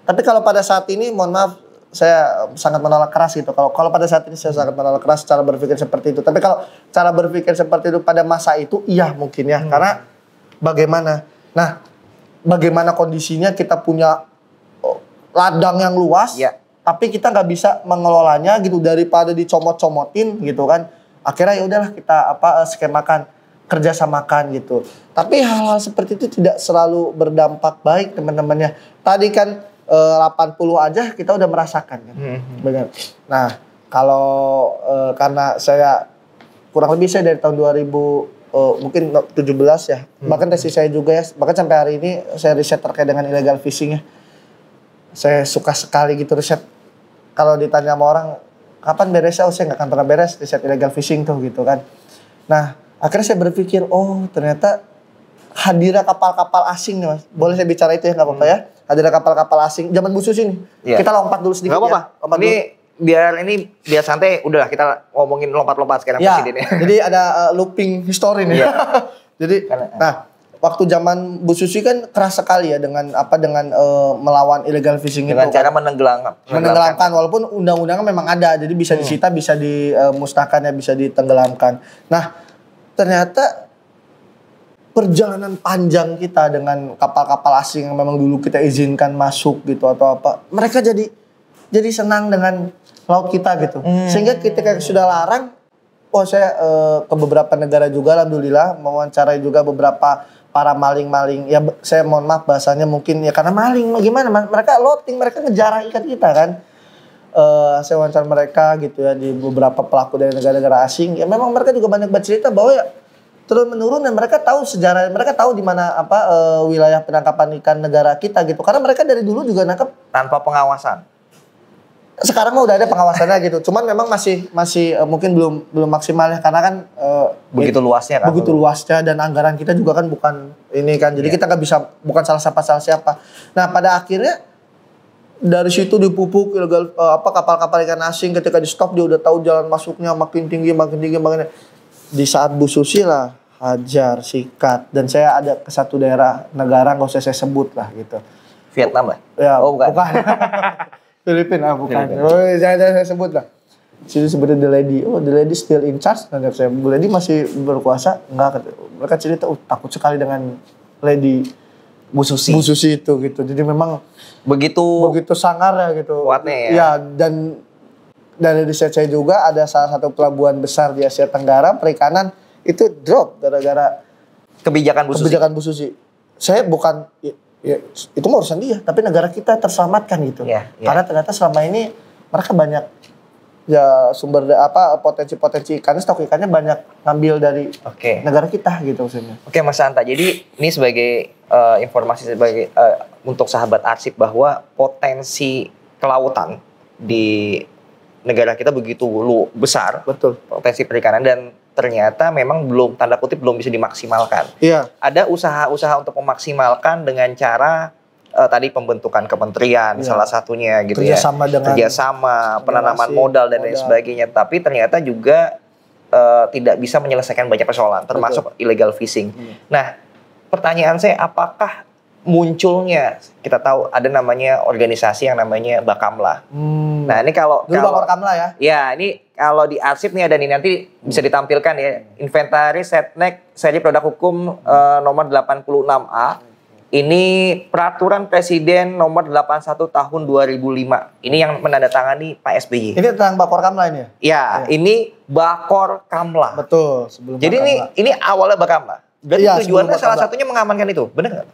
Tapi kalau pada saat ini, mohon maaf, saya sangat menolak keras gitu. Kalau pada saat ini saya sangat menolak keras cara berpikir seperti itu. Tapi kalau cara berpikir seperti itu pada masa itu, iya mungkin ya. Karena bagaimana? Nah, bagaimana kondisinya kita punya ladang yang luas, tapi kita nggak bisa mengelolanya gitu, daripada dicomot-comotin gitu kan. Akhirnya ya udahlah kita skemakan, kerjasamakan gitu. Tapi hal-hal seperti itu tidak selalu berdampak baik teman-temannya. Tadi kan 80 aja kita udah merasakan kan. Benar. Nah, kalau karena saya kurang lebih saya dari tahun 2000 mungkin 17 ya. Bahkan tesis saya juga ya. Bahkan sampai hari ini saya riset terkait dengan illegal fishing ya. Saya suka sekali gitu riset. Kalau ditanya sama orang, kapan beresnya? Saya nggak akan pernah beres riset illegal fishing tuh gitu kan. Nah, akhirnya saya berpikir, oh ternyata hadirnya kapal-kapal asing nih Mas. Boleh saya bicara itu ya, nggak apa-apa ya? Hadirnya kapal-kapal asing, zaman Bu Susi nih. Kita lompat dulu sedikit. Nggak apa-apa. Biar santai, udah kita ngomongin lompat-lompat sekarang presidennya. Jadi ada looping history nih. Jadi, nah waktu zaman Bu Susi kan keras sekali ya dengan melawan illegal fishing dengan itu. Dengan cara menenggelamkan, walaupun undang-undangnya memang ada, jadi bisa disita, bisa dimusnahkan ya, bisa ditenggelamkan. Nah, ternyata perjalanan panjang kita dengan kapal-kapal asing yang memang dulu kita izinkan masuk gitu atau apa, mereka jadi senang dengan laut kita gitu. Sehingga ketika sudah larang, saya ke beberapa negara juga alhamdulillah, mewawancarai juga beberapa para maling-maling. Ya saya mohon maaf bahasanya mungkin ya karena maling, gimana mereka loading, mereka ngejarah ikan kita kan. Saya wawancara mereka gitu ya di beberapa pelaku dari negara-negara asing. Ya memang mereka juga banyak bercerita bahwa ya turun menurun, dan mereka tahu sejarah, mereka tahu di mana wilayah penangkapan ikan negara kita gitu. Karena mereka dari dulu juga nangkap tanpa pengawasan. Sekarang mah udah ada pengawasannya gitu. Cuman memang masih mungkin belum maksimal ya, karena kan begitu luasnya kan. Begitu luasnya, dan anggaran kita juga kan bukan ini kan. Jadi kita nggak bisa, bukan salah siapa. Nah, pada akhirnya dari situ dipupuk ilegal kapal-kapal ikan asing. Ketika di stop dia udah tahu jalan masuknya makin tinggi. Di saat Bu Susi lah hajar, sikat, dan saya ada ke satu daerah negara, nggak usah saya sebut lah gitu. Vietnam lah? Ya, bukan. Filipina, bukan. Saya sebut lah. Sini sebutnya The Lady. Oh, The Lady still in charge. Nanti saya, The Lady masih berkuasa? Enggak. Mereka cerita, takut sekali dengan Lady Bu Susi itu gitu. Jadi memang begitu sangar ya gitu. Kuatnya ya. Ya, dan dari riset saya juga ada salah satu pelabuhan besar di Asia Tenggara perikanan itu drop gara-gara kebijakan Bu Susi. Saya bukan ya, itu mah urusan dia, tapi negara kita terselamatkan gitu. Karena ternyata selama ini mereka banyak ya sumber potensi ikannya, stok ikannya banyak ngambil dari negara kita gitu maksudnya. Oke, Mas Hanta. Jadi ini sebagai informasi sebagai untuk sahabat arsip bahwa potensi kelautan di negara kita begitu besar. Betul. Potensi perikanan, dan ternyata memang belum, tanda kutip, belum bisa dimaksimalkan. Iya. Ada usaha-usaha untuk memaksimalkan dengan cara tadi pembentukan kementerian salah satunya gitu kerjasama penanaman modal dan lain sebagainya. Tapi ternyata juga tidak bisa menyelesaikan banyak persoalan, termasuk illegal fishing. Nah, pertanyaan saya, apakah munculnya, kita tahu ada namanya organisasi yang namanya Bakamla. Nah, ini kalau Bakamla ya. Ya, ini kalau di arsip nih ada nih, nanti bisa ditampilkan ya. Inventaris Setnek seri produk hukum nomor 86A. Ini peraturan Presiden nomor 81 tahun 2005. Ini yang menandatangani Pak SBY. Ini tentang Bakor Kamla ini ya? Ya, ini Bakor Kamla. Betul, sebelum Jadi Bakamla. Ini awalnya Bakamla. Berarti Iya, tujuannya sebelum salah Bakamla. satunya mengamankan itu, benar nggak?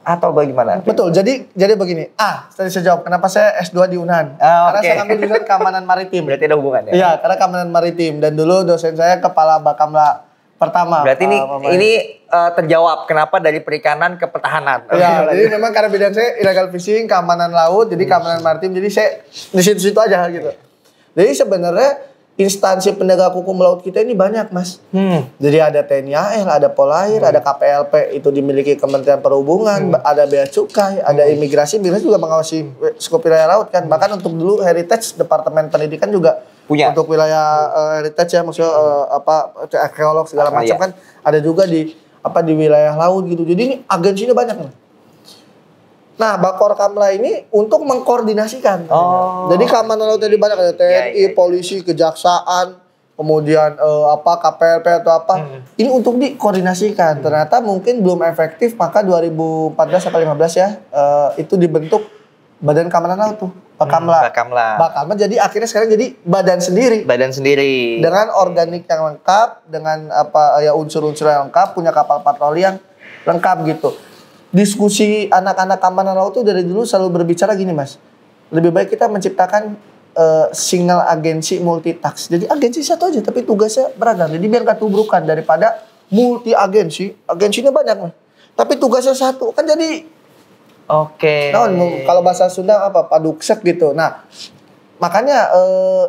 Atau bagaimana? Betul. Jadi begini. Tadi saya jawab kenapa saya S2 di UNAN. Ah, Karena oke. saya ngambil jurusan keamanan maritim. Berarti ada hubungannya. Iya, karena keamanan maritim dan dulu dosen saya kepala Bakamla pertama. Berarti Pak Mamae. ini terjawab kenapa dari perikanan ke pertahanan. Iya, jadi memang karena bidang saya illegal fishing, keamanan laut, jadi keamanan maritim, jadi saya di situ-situ aja gitu. Jadi sebenarnya instansi penegak hukum laut kita ini banyak, Mas. Jadi ada TNI AL, ada Polair, ada KPLP itu dimiliki Kementerian Perhubungan, ada Bea Cukai, ada imigrasi juga mengawasi skup wilayah laut kan. Bahkan untuk dulu Heritage Departemen Pendidikan juga Punya. untuk wilayah heritage ya, maksudnya arkeolog segala macam Iya. kan ada juga di wilayah laut gitu. Jadi ini agensinya banyak nih. Nah, Bakor Kamla ini untuk mengkoordinasikan. Oh. Jadi keamanan laut tadi banyak ada TNI, Iya. polisi, kejaksaan, kemudian KPLP atau apa. Ini untuk dikoordinasikan. Ternyata mungkin belum efektif, maka 2014 sampai 15 ya itu dibentuk Badan Keamanan Laut tuh, Bakamla. Bakamla jadi akhirnya sekarang jadi badan sendiri. Badan sendiri. Dengan organik yang lengkap, dengan unsur-unsur yang lengkap, punya kapal patroli yang lengkap gitu. Diskusi anak-anak keamanan laut tuh dari dulu selalu berbicara gini, Mas. Lebih baik kita menciptakan single agensi multitask. Jadi agensi satu aja tapi tugasnya beragam. Jadi biar gak tubrukan daripada multi agensi. Agensinya banyak, Mas. Tapi tugasnya satu. Kan jadi Oke. kalau bahasa Sunda apa? Paduksek gitu. Nah, makanya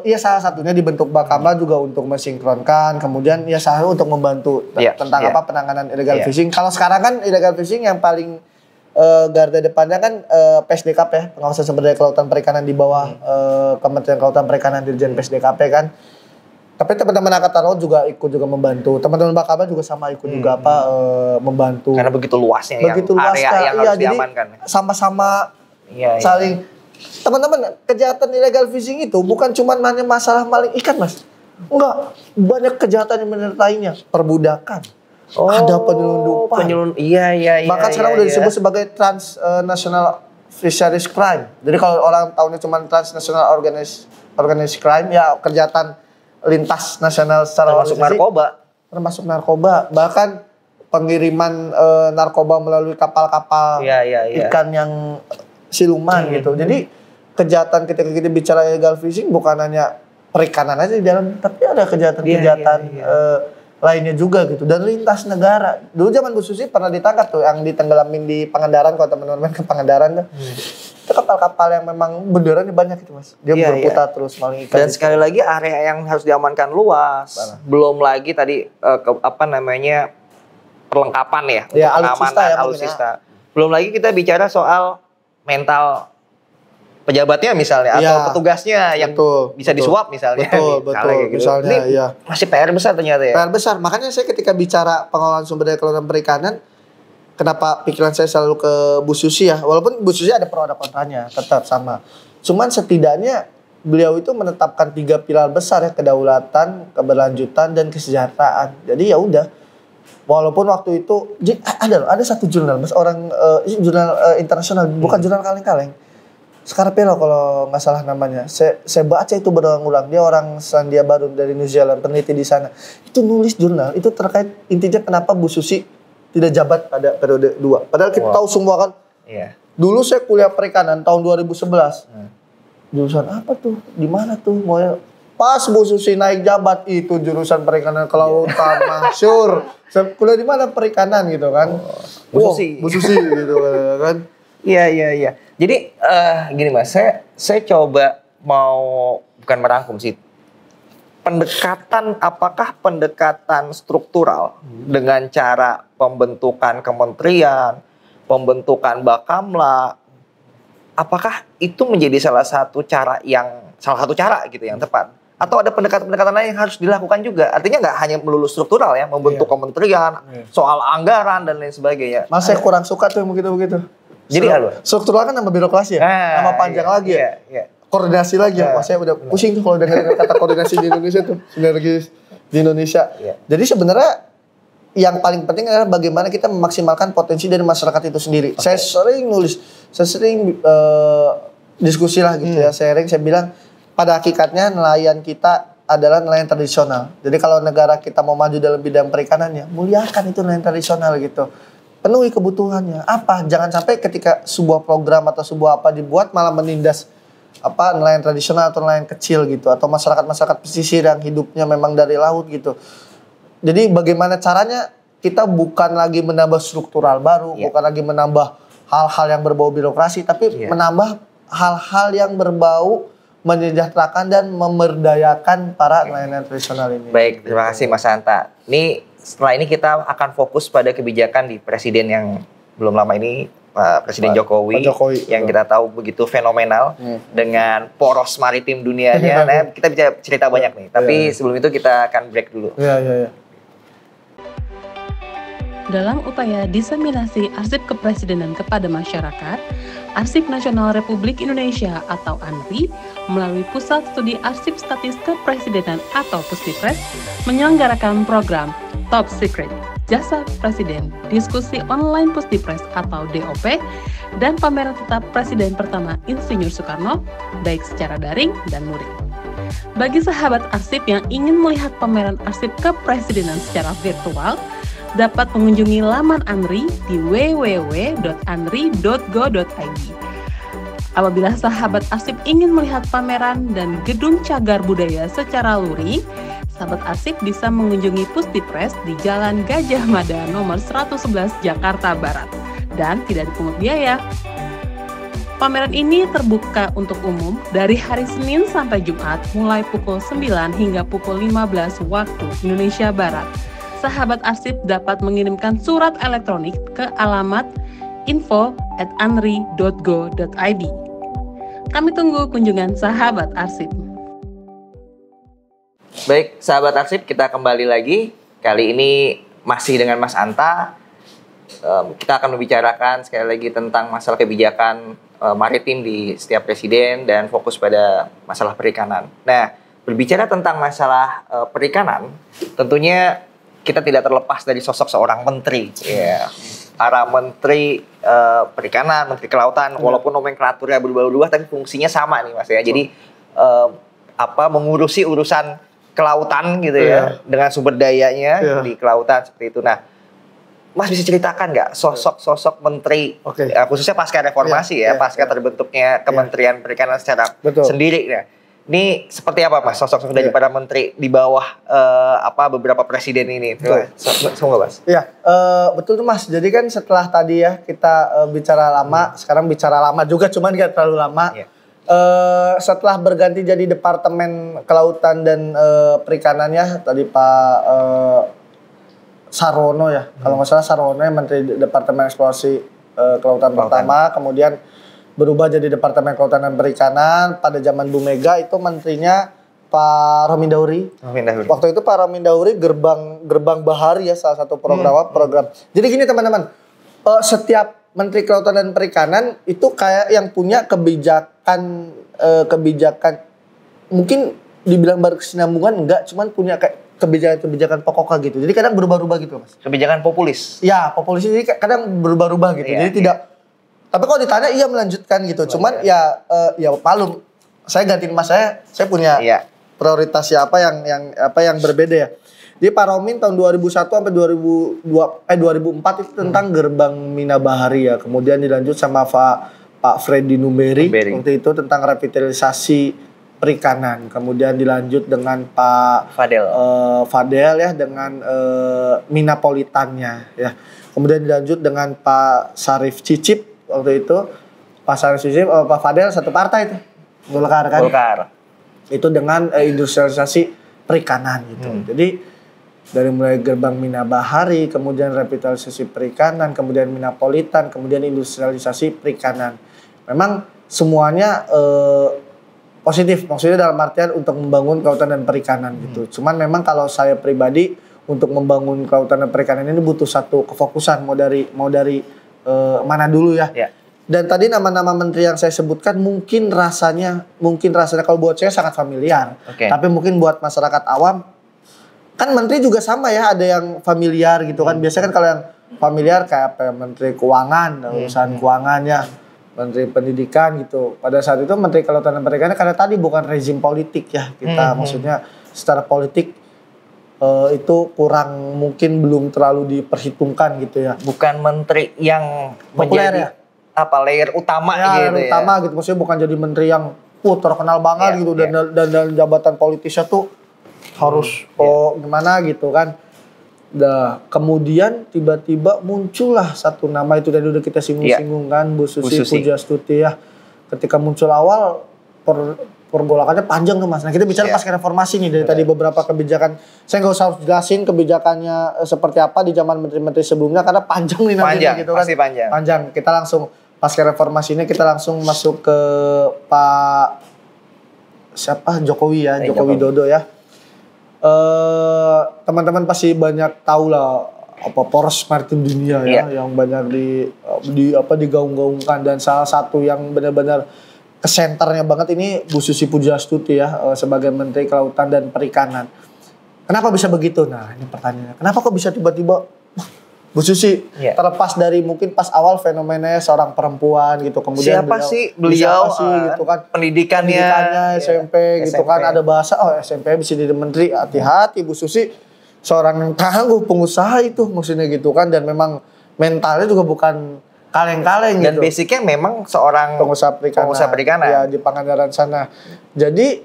ya salah satunya dibentuk Bakamla juga untuk mensinkronkan, kemudian ya salah satu untuk membantu tentang penanganan illegal fishing. Kalau sekarang kan illegal fishing yang paling garda depannya kan PSDKP ya, pengawasan sumber daya kelautan perikanan di bawah Kementerian Kelautan Perikanan Dirjen PSDKP kan. Tapi teman-teman Angkatan Laut juga ikut membantu. Teman-teman Bakamla juga sama ikut juga membantu. Karena begitu luasnya Begitu yang luas, area yang iya, harus jadi diamankan. sama-sama Iya. saling. Teman-teman, kejahatan illegal fishing itu bukan cuma hanya masalah maling ikan, Mas. Enggak, banyak kejahatan yang menyertainya. Perbudakan. Ada penyelundupan. Iya. Bahkan sekarang udah disebut sebagai transnational fisheries crime. Jadi kalau orang tahunya cuma transnational organized crime, ya kejahatan lintas nasional secara termasuk organisasi. narkoba. Bahkan pengiriman narkoba melalui kapal-kapal ikan yang siluman gitu. Jadi kejahatan ketika kita bicara illegal fishing bukan hanya perikanan aja di dalam, tapi ada kejahatan-kejahatan lainnya juga gitu. Dan lintas negara. Dulu zaman Bu Susi pernah ditangkap tuh yang ditenggelamin di Pangandaran, kalau teman-teman ke Pangandaran tuh. Itu kapal-kapal yang memang beneran banyak gitu, Mas. Dia berputar terus maling ikan. Dan sekali lagi area yang harus diamankan luas. Belum lagi tadi perlengkapan ya untuk pengamanan alutsista. Belum lagi kita bicara soal mental pejabatnya misalnya atau petugasnya yang bisa disuap misalnya. Betul. Misalnya, ini masih PR besar ternyata ya. PR besar. Makanya saya ketika bicara pengelolaan sumber daya kelautan perikanan, kenapa pikiran saya selalu ke Bu Susi ya. Walaupun Bu Susi ada pro ada kontranya, tetap sama. Cuman setidaknya beliau itu menetapkan 3 pilar besar ya, kedaulatan, keberlanjutan, dan kesejahteraan. Jadi ya udah. Walaupun waktu itu ada satu jurnal, Mas, jurnal internasional, bukan jurnal kaleng-kaleng. Scarpello kalau nggak salah namanya. Saya baca itu berulang-ulang. Dia orang Selandia Baru dari New Zealand, peneliti di sana. Itu nulis jurnal itu terkait intinya kenapa Bu Susi tidak jabat pada periode 2. Padahal kita tahu semua kan. Iya. Dulu saya kuliah perikanan tahun 2011. Jurusan apa tuh? Di mana tuh? Pas Bu Susi naik jabat itu jurusan perikanan kelautan, masyhur. Saya kuliah di mana? Perikanan gitu kan. Bu Susi gitu kan. Iya. Jadi gini, Mas, saya coba mau bukan merangkum sih. Apakah pendekatan struktural dengan cara pembentukan kementerian, pembentukan Bakamla, apakah itu menjadi salah satu cara gitu yang tepat? Atau ada pendekatan-pendekatan lain yang harus dilakukan juga? Artinya nggak hanya melulu struktural ya, membentuk kementerian, soal anggaran dan lain sebagainya. Mas, saya kurang suka tuh yang begitu-begitu. Jadi struktural kan nama birokrasi ya, nama panjang lagi ya. Koordinasi lagi ya. Saya udah pusing tuh kalau dengar kata koordinasi di Indonesia tuh, sinergis di Indonesia. Jadi sebenarnya yang paling penting adalah bagaimana kita memaksimalkan potensi dari masyarakat itu sendiri. Saya sering nulis, saya sering diskusi lah gitu ya, sharing. Saya bilang pada hakikatnya nelayan kita adalah nelayan tradisional. Jadi kalau negara kita mau maju dalam bidang perikanannya, muliakan itu nelayan tradisional gitu. Penuhi kebutuhannya. Apa? Jangan sampai ketika sebuah program atau sebuah apa dibuat malah menindas apa nelayan tradisional atau nelayan kecil gitu, atau masyarakat pesisir yang hidupnya memang dari laut gitu. Jadi bagaimana caranya kita bukan lagi menambah struktural baru, bukan lagi menambah hal-hal yang berbau birokrasi, tapi menambah hal-hal yang berbau menyejahterakan dan memberdayakan para nelayan tradisional ini. Baik, terima kasih Mas Hanta. Ini setelah ini kita akan fokus pada kebijakan di presiden yang belum lama ini, Pak Presiden Jokowi, yang kita tahu begitu fenomenal dengan poros maritim dunianya. Nah, kita bisa cerita banyak nih. Tapi sebelum itu kita akan break dulu. Dalam upaya diseminasi arsip kepresidenan kepada masyarakat, Arsip Nasional Republik Indonesia atau ANRI melalui Pusat Studi Arsip Statis Kepresidenan atau Puspipres menyelenggarakan program Top Secret Jasa Presiden, diskusi online Puspipres atau DOP, dan pameran tetap Presiden pertama Insinyur Soekarno, baik secara daring dan luring. Bagi sahabat arsip yang ingin melihat pameran arsip kepresidenan secara virtual, dapat mengunjungi laman ANRI di www.anri.go.id. Apabila sahabat arsip ingin melihat pameran dan gedung cagar budaya secara luring, sahabat arsip bisa mengunjungi Puspipres di Jalan Gajah Mada nomor 111 Jakarta Barat dan tidak dipungut biaya. Pameran ini terbuka untuk umum dari hari Senin sampai Jumat mulai pukul 9 hingga pukul 15 waktu Indonesia Barat. Sahabat arsip dapat mengirimkan surat elektronik ke alamat info@anri.go.id. Kami tunggu kunjungan sahabat arsip. Baik, sahabat arsip, kita kembali lagi. Kali ini masih dengan Mas Hanta. Kita akan membicarakan sekali lagi tentang masalah kebijakan maritim di setiap presiden dan fokus pada masalah perikanan. Nah, berbicara tentang masalah perikanan, tentunya kita tidak terlepas dari sosok seorang menteri, para menteri perikanan, menteri kelautan, walaupun nomenklaturnya berubah-ubah, tapi fungsinya sama nih Mas ya. Jadi mengurusi urusan kelautan gitu ya, dengan sumber dayanya di kelautan seperti itu. Nah, Mas bisa ceritakan nggak sosok menteri, khususnya pasca reformasi pasca terbentuknya Kementerian Perikanan secara sendiri ya. Ini seperti apa Mas sosok dari para menteri di bawah beberapa presiden ini? Semoga Mas. Betul tuh Mas. Jadi kan setelah tadi ya kita bicara lama, sekarang bicara lama juga cuman gak terlalu lama. Setelah berganti jadi Departemen Kelautan dan Perikanannya tadi Pak Sarono ya. Kalau nggak salah Sarono yang Menteri Departemen Eksplorasi Kelautan pertama, kemudian berubah jadi Departemen Kelautan dan Perikanan. Pada zaman Bu Mega itu menterinya Pak Romin Dauri. Waktu itu Pak Romin Dauri gerbang bahari ya, salah satu program. Jadi gini teman-teman, setiap Menteri Kelautan dan Perikanan itu kayak yang punya kebijakan mungkin dibilang berkesinambungan enggak, cuman punya kayak kebijakan pokoknya gitu. Jadi kadang berubah-ubah gitu Mas. Kebijakan populis. Ya, populis ini kadang berubah-ubah gitu. Jadi tidak. Tapi kalau ditanya iya melanjutkan gitu. Cuman ya malum. Saya gantiin Mas saya punya prioritas apa yang berbeda ya. Jadi Pak Romin tahun 2001 sampai 2004 itu tentang gerbang Mina Bahari ya. Kemudian dilanjut sama Pak Freddy Numberi waktu itu tentang revitalisasi perikanan. Kemudian dilanjut dengan Pak Fadel ya dengan Minapolitannya ya. Kemudian dilanjut dengan Pak Sarif Cicip waktu itu. Pak Sarif Cicip, Pak Fadel satu partai itu. Golkar kan? Itu dengan industrialisasi perikanan gitu. Jadi dari mulai gerbang Mina Bahari, kemudian revitalisasi perikanan, kemudian Minapolitan, kemudian industrialisasi perikanan. Memang semuanya positif, maksudnya dalam artian untuk membangun kelautan dan perikanan gitu. Cuman memang kalau saya pribadi untuk membangun kelautan dan perikanan ini butuh satu kefokusan, mau dari mana dulu ya. Dan tadi nama-nama menteri yang saya sebutkan mungkin rasanya kalau buat saya sangat familiar. Tapi mungkin buat masyarakat awam kan menteri juga sama ya, ada yang familiar gitu kan. Biasanya kan kalau yang familiar kayak apa, Menteri Keuangan, urusan keuangannya, Menteri Pendidikan gitu. Pada saat itu Menteri Kelautan dan Perikanan karena tadi bukan rezim politik ya kita, maksudnya secara politik itu kurang, mungkin belum terlalu diperhitungkan gitu ya. Bukan menteri yang Populer menjadi ya? apa layer utama Ya, gitu yang ya. utama gitu, maksudnya bukan jadi menteri yang terkenal banget Iya, gitu, iya. dan jabatan politisnya tuh harus gimana gitu kan. Nah, kemudian tiba-tiba muncullah satu nama itu, tadi udah kita singgung-singgung kan, Bu Susi Pujiastuti ya. Ketika muncul awal pergolakannya panjang tuh Mas. Nah, kita bicara pasca reformasi nih, dari tadi beberapa kebijakan. Saya nggak usah jelasin kebijakannya seperti apa di zaman menteri-menteri sebelumnya karena panjang nih nantinya gitu kan. Pasti panjang. Panjang. Kita langsung pasca reformasi ini kita langsung masuk ke Pak Jokowi ya, Joko Widodo ya. Teman-teman pasti banyak tahu lah apa poros maritim dunia ya, yang banyak digaung-gaungkan, dan salah satu yang benar-benar kesenternya banget ini Bu Susi Pujiastuti ya, sebagai Menteri Kelautan dan Perikanan. Kenapa bisa begitu? Nah, ini pertanyaannya. Kenapa kok bisa tiba-tiba Bu Susi, terlepas dari mungkin pas awal fenomenanya seorang perempuan gitu, kemudian siapa sih beliau gitu kan, pendidikannya SMP gitu kan, ada bahasa SMP bisa jadi menteri. Hati-hati Bu Susi, seorang yang tangguh, pengusaha itu maksudnya gitu kan, dan memang mentalnya juga bukan kaleng-kaleng gitu. Dan basicnya memang seorang pengusaha perikanan ya di Pangandaran sana. Jadi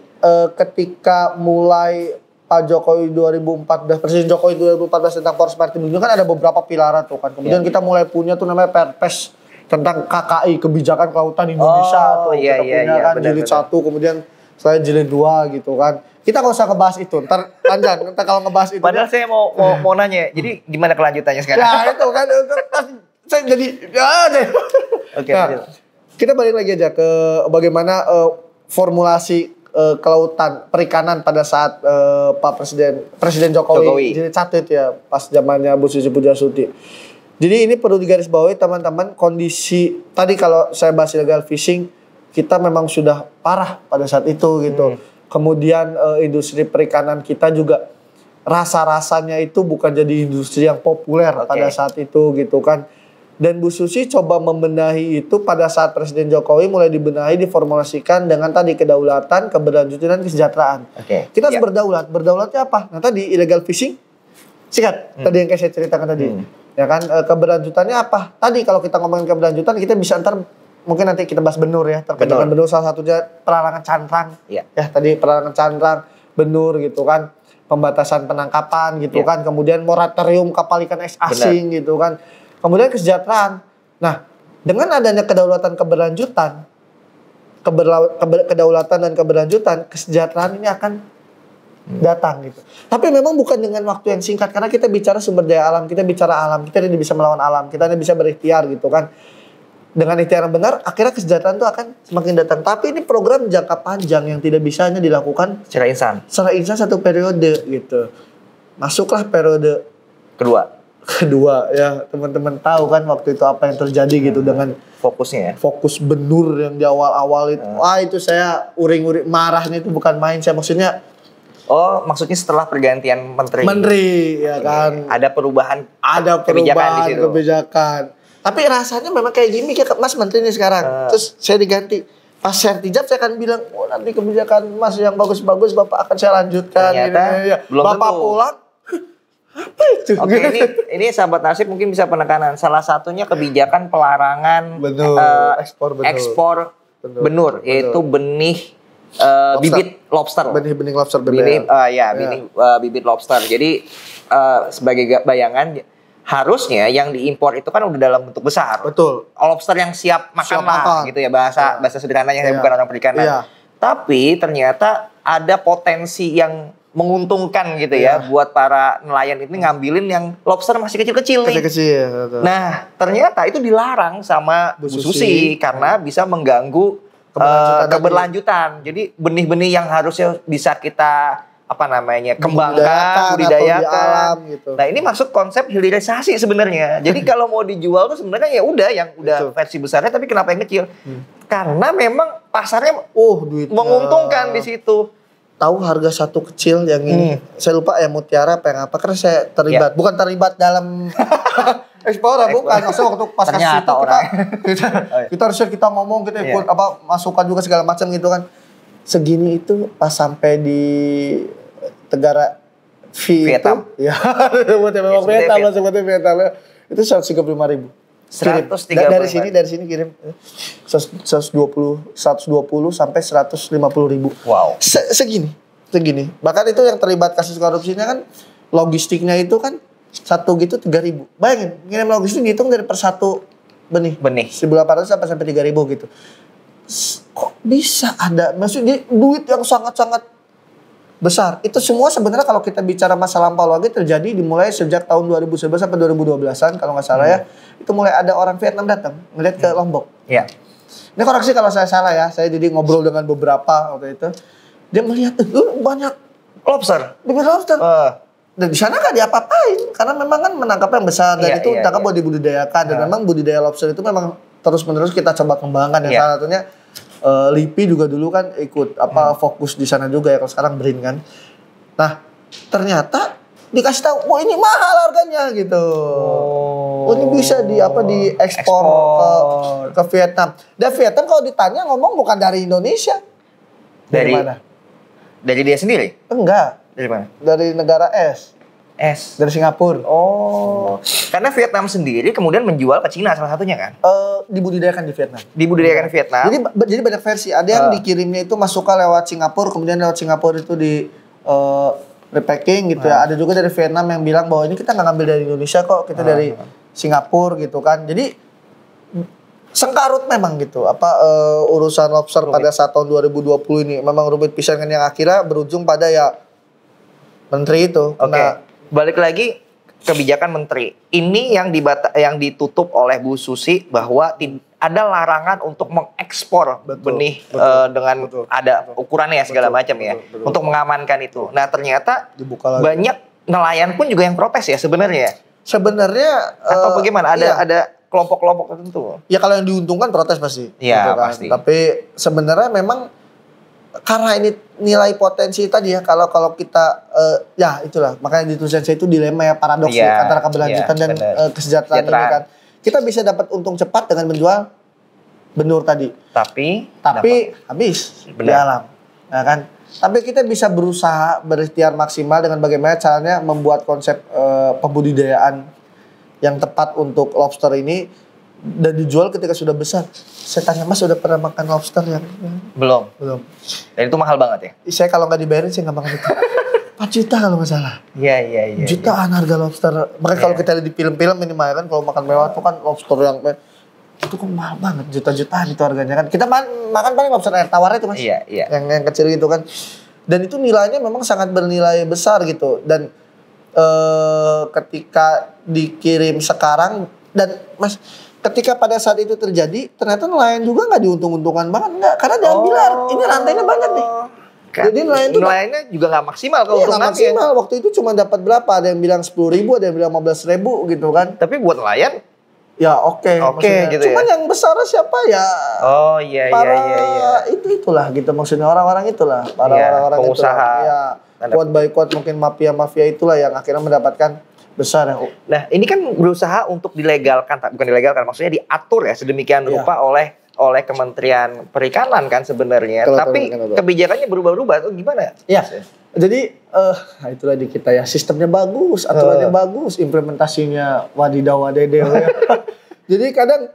ketika mulai Pak Jokowi 2014, Presiden Jokowi 2014 tentang poros maritim dunia kan ada beberapa pilar tuh kan. Kemudian kita mulai punya tuh namanya Perpres tentang KKI, kebijakan kelautan Indonesia tuh. Kita punya kan jilid 1, kemudian saya jilid 2 gitu kan. Kita nggak usah ngebahas itu, ntar panjang, ntar kalau ngebahas itu. Padahal saya mau nanya, jadi gimana kelanjutannya sekarang? Ya itu kan, saya jadi Oke. Nah, kita balik lagi aja ke bagaimana formulasi kelautan perikanan pada saat Pak Presiden Jokowi jilid 1 itu ya, pas zamannya Bu Susi Pujiastuti. Jadi ini perlu digarisbawahi teman-teman, kondisi tadi kalau saya bahas illegal fishing, kita memang sudah parah pada saat itu gitu. Kemudian industri perikanan kita juga rasa-rasanya itu bukan jadi industri yang populer pada saat itu gitu kan. Dan Bu Susi coba membenahi itu pada saat Presiden Jokowi mulai dibenahi, diformulasikan dengan tadi kedaulatan, keberlanjutan, dan kesejahteraan. Kita harus berdaulat. Berdaulatnya apa? Nah tadi illegal fishing, sikat. Tadi yang kayak saya ceritakan tadi. Ya kan, keberlanjutannya apa? Tadi kalau kita ngomongin keberlanjutan, kita bisa ntar mungkin nanti kita bahas benur ya. Terkait dengan benur, salah satunya pelarangan cantrang. Ya tadi pelarangan cantrang, benur gitu kan. Pembatasan penangkapan gitu kan. Kemudian moratorium kapal ikan asing gitu kan. Kemudian kesejahteraan. Nah, dengan adanya kedaulatan keberlanjutan, kedaulatan dan keberlanjutan, kesejahteraan ini akan datang gitu. Tapi memang bukan dengan waktu yang singkat, karena kita bicara sumber daya alam, kita bicara alam, kita tidak bisa melawan alam, kita hanya bisa berikhtiar gitu kan. Dengan ikhtiar yang benar, akhirnya kesejahteraan itu akan semakin datang. Tapi ini program jangka panjang yang tidak bisa hanya dilakukan secara instan. Secara instan satu periode gitu. Masuklah periode kedua ya, teman-teman tahu kan waktu itu apa yang terjadi gitu, dengan fokusnya ya, fokus benur yang di awal-awal itu. Wah, itu saya uring-uring marahnya itu bukan main. Saya maksudnya maksudnya setelah pergantian menteri ya kan, ada perubahan kebijakan. Tapi rasanya memang kayak gini ya Mas Menteri ini sekarang. Terus saya diganti. Pas sertijab saya akan bilang, nanti kebijakan Mas yang bagus-bagus Bapak akan saya lanjutkan. Ternyata belum Bapak tentu pulang apa itu? Oke, ini sahabat nasib mungkin bisa penekanan. Salah satunya kebijakan pelarangan ekspor benur, yaitu benih bibit lobster. Benih lobster bibit lobster. Jadi sebagai bayangan, harusnya yang diimpor itu kan udah dalam bentuk besar. Betul. Lobster yang siap makan gitu ya, bahasa sederhananya, saya bukan orang perikanan. Tapi ternyata ada potensi yang menguntungkan gitu ya buat para nelayan ini ngambilin yang lobster masih kecil-kecil nih. Kecil-kecil. Nah, ternyata itu dilarang sama Bu Susi karena bisa mengganggu keberlanjutan. Jadi benih-benih yang harusnya bisa kita kembangkan, budidayakan gitu. Nah, ini masuk konsep hilirisasi sebenarnya. Jadi kalau mau dijual tuh sebenarnya ya udah yang udah versi besarnya, tapi kenapa yang kecil? Karena memang pasarnya menguntungkan di situ. Tahu harga satu kecil yang ini, saya lupa ya, mutiara apa yang apa, karena saya terlibat, bukan terlibat dalam ekspor, bukan. Maksudnya waktu pas kasih itu kita harusnya kita ngomong, kita ikut masukan juga segala macam gitu kan. Segini itu pas sampai di negara Vietnam. Itu, ya memang sebetulnya Vietnam, sebetulnya Vietnam itu 135.000. 135. Dari sini kirim 120 sampai 150.000. Wow. Segini. Bahkan itu yang terlibat kasus korupsinya kan logistiknya itu kan satu gitu 3.000. Bayangin, ngirim logistik dihitung dari per satu benih. 1.800 sampai 3.000 gitu. Kok bisa ada? Maksudnya duit yang sangat-sangat besar. Itu semua sebenarnya kalau kita bicara masa lampau lagi terjadi dimulai sejak tahun 2011 sampai 2012-an kalau nggak salah ya. Itu mulai ada orang Vietnam datang ngeliat ke Lombok. Iya. Ini koreksi kalau saya salah ya. Saya jadi ngobrol dengan beberapa waktu itu. Dia melihat banyak Lobster. bibit lobster. Dan di sana nggak diapa-apain karena memang kan menangkap yang besar dan itu tangkap buat dibudidayakan dan memang budidaya lobster itu memang terus-menerus kita coba kembangkan ya. Salah satunya LIPI juga dulu kan ikut fokus di sana juga ya kalau sekarang BRIN kan. Nah, ternyata dikasih tahu, "Oh, ini mahal harganya." gitu. Oh, ini bisa diekspor ke Vietnam. Dan Vietnam kalau ditanya ngomong bukan dari Indonesia. Dari mana? Dari dia sendiri? Enggak. Dari mana? Dari negara S. Dari Singapura. Oh. Karena Vietnam sendiri kemudian menjual ke Cina salah satunya kan? Dibudidayakan di Vietnam. Dibudidayakan di Vietnam. Jadi banyak versi. Ada yang dikirimnya itu masuk ke lewat Singapura, kemudian lewat Singapura itu di repacking gitu ya. Ada juga dari Vietnam yang bilang bahwa ini kita nggak ngambil dari Indonesia kok, kita dari Singapura gitu kan. Jadi sengkarut memang gitu. Urusan lobster pada saat tahun 2020 ini memang rumit pisan kan yang akhirnya berujung pada ya menteri itu. Balik lagi kebijakan menteri. Ini yang ditutup oleh Bu Susi bahwa ada larangan untuk mengekspor benih dengan ada ukurannya segala macam ya. Untuk mengamankan itu. Nah, ternyata banyak nelayan pun juga yang protes ya sebenarnya. Atau bagaimana? Ada kelompok-kelompok tertentu. Ya kalau yang diuntungkan protes pasti. Iya, gitu kan. pasti. Tapi sebenarnya memang karena ini nilai potensi tadi ya, kalau kita ya itulah makanya di tulisan saya itu dilema ya, paradoks antara keberlanjutan dan kesejahteraan ini kan. Kita bisa dapat untung cepat dengan menjual benur tadi. Tapi habis di alam. Ya kan? Tapi kita bisa berusaha berikhtiar maksimal dengan bagaimana caranya membuat konsep pembudidayaan yang tepat untuk lobster ini dan dijual ketika sudah besar. Saya tanya, Mas udah pernah makan lobster yang Belum. Dan itu mahal banget ya? Saya kalau nggak dibayarin saya nggak makan itu. 4 juta kalau nggak salah. Iya. Jutaan harga lobster. Makanya kalau kita lihat di film-film ini mah kan kalau makan mewah tuh kan lobster yang itu kan mahal banget, juta-jutaan itu harganya kan. Kita makan paling lobster air tawar itu Mas. Iya. Yang kecil gitu kan. Dan itu nilainya memang sangat bernilai besar gitu. Dan ketika dikirim sekarang dan Mas ketika pada saat itu terjadi ternyata nelayan juga nggak diuntung-untungan banget karena dia bilang ini rantainya banyak nih. Jadi nelayannya juga nggak maksimal kalau nggak maksimal. Waktu itu cuma dapat berapa? Ada yang bilang 10.000, ada yang bilang 15.000 gitu kan. Tapi buat nelayan ya oke gitu cuman ya? yang besar siapa ya? Oh iya. Itulah gitu maksudnya orang-orang itulah para orang-orang pengusaha. Ya quote by quote mungkin mafia itulah yang akhirnya mendapatkan besar ya. Nah, ini kan berusaha untuk dilegalkan, bukan dilegalkan, maksudnya diatur ya sedemikian rupa oleh Kementerian Perikanan kan sebenarnya. Tapi kebijakannya berubah-ubah tuh gimana? Ya. Jadi itulah di kita ya, sistemnya bagus, aturannya bagus, implementasinya wadidaw wadedeo ya. Jadi kadang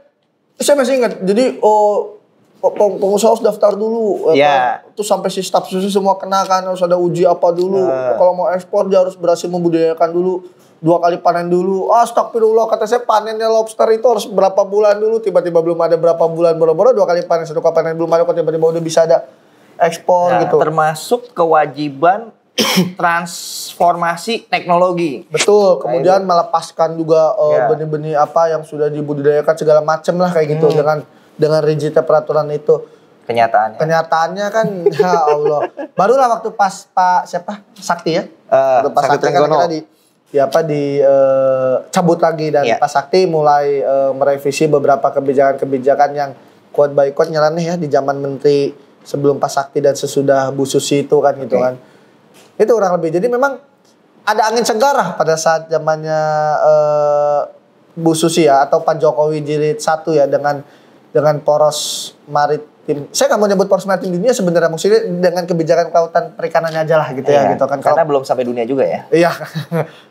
saya masih ingat, jadi pengusaha harus daftar dulu, terus sampai si staf susu semua kena kan, harus ada uji apa dulu. Kalau mau ekspor dia harus berhasil membudidayakan dulu, 2 kali panen dulu. Astagfirullah, kata saya panennya lobster itu harus berapa bulan dulu, tiba-tiba belum ada berapa bulan, boro-boro 2 kali panen, 1 kali panen belum ada, kok tiba-tiba udah bisa ada ekspor gitu. Termasuk kewajiban transformasi teknologi. Betul, kemudian melepaskan juga benih-benih apa yang sudah dibudidayakan segala macam lah kayak gitu dengan rigidnya peraturan itu. Kenyataannya kan ya Allah. Barulah waktu pas Pak siapa? Sakti ya. Pak Sakti kan cabut lagi dan Pak Sakti mulai merevisi beberapa kebijakan-kebijakan yang quote by quote nyeleneh ya di zaman menteri sebelum Pak Sakti dan sesudah Bu Susi itu kan gitu kan. Itu kurang lebih. Jadi memang ada angin segar lah pada saat zamannya Bu Susi ya atau Pak Jokowi jilid 1 ya dengan poros saya nggak mau nyebut poros maritim dunia sebenarnya, maksudnya dengan kebijakan kelautan perikanannya aja lah gitu ya gitu kan. Karena belum sampai dunia juga ya. Iya.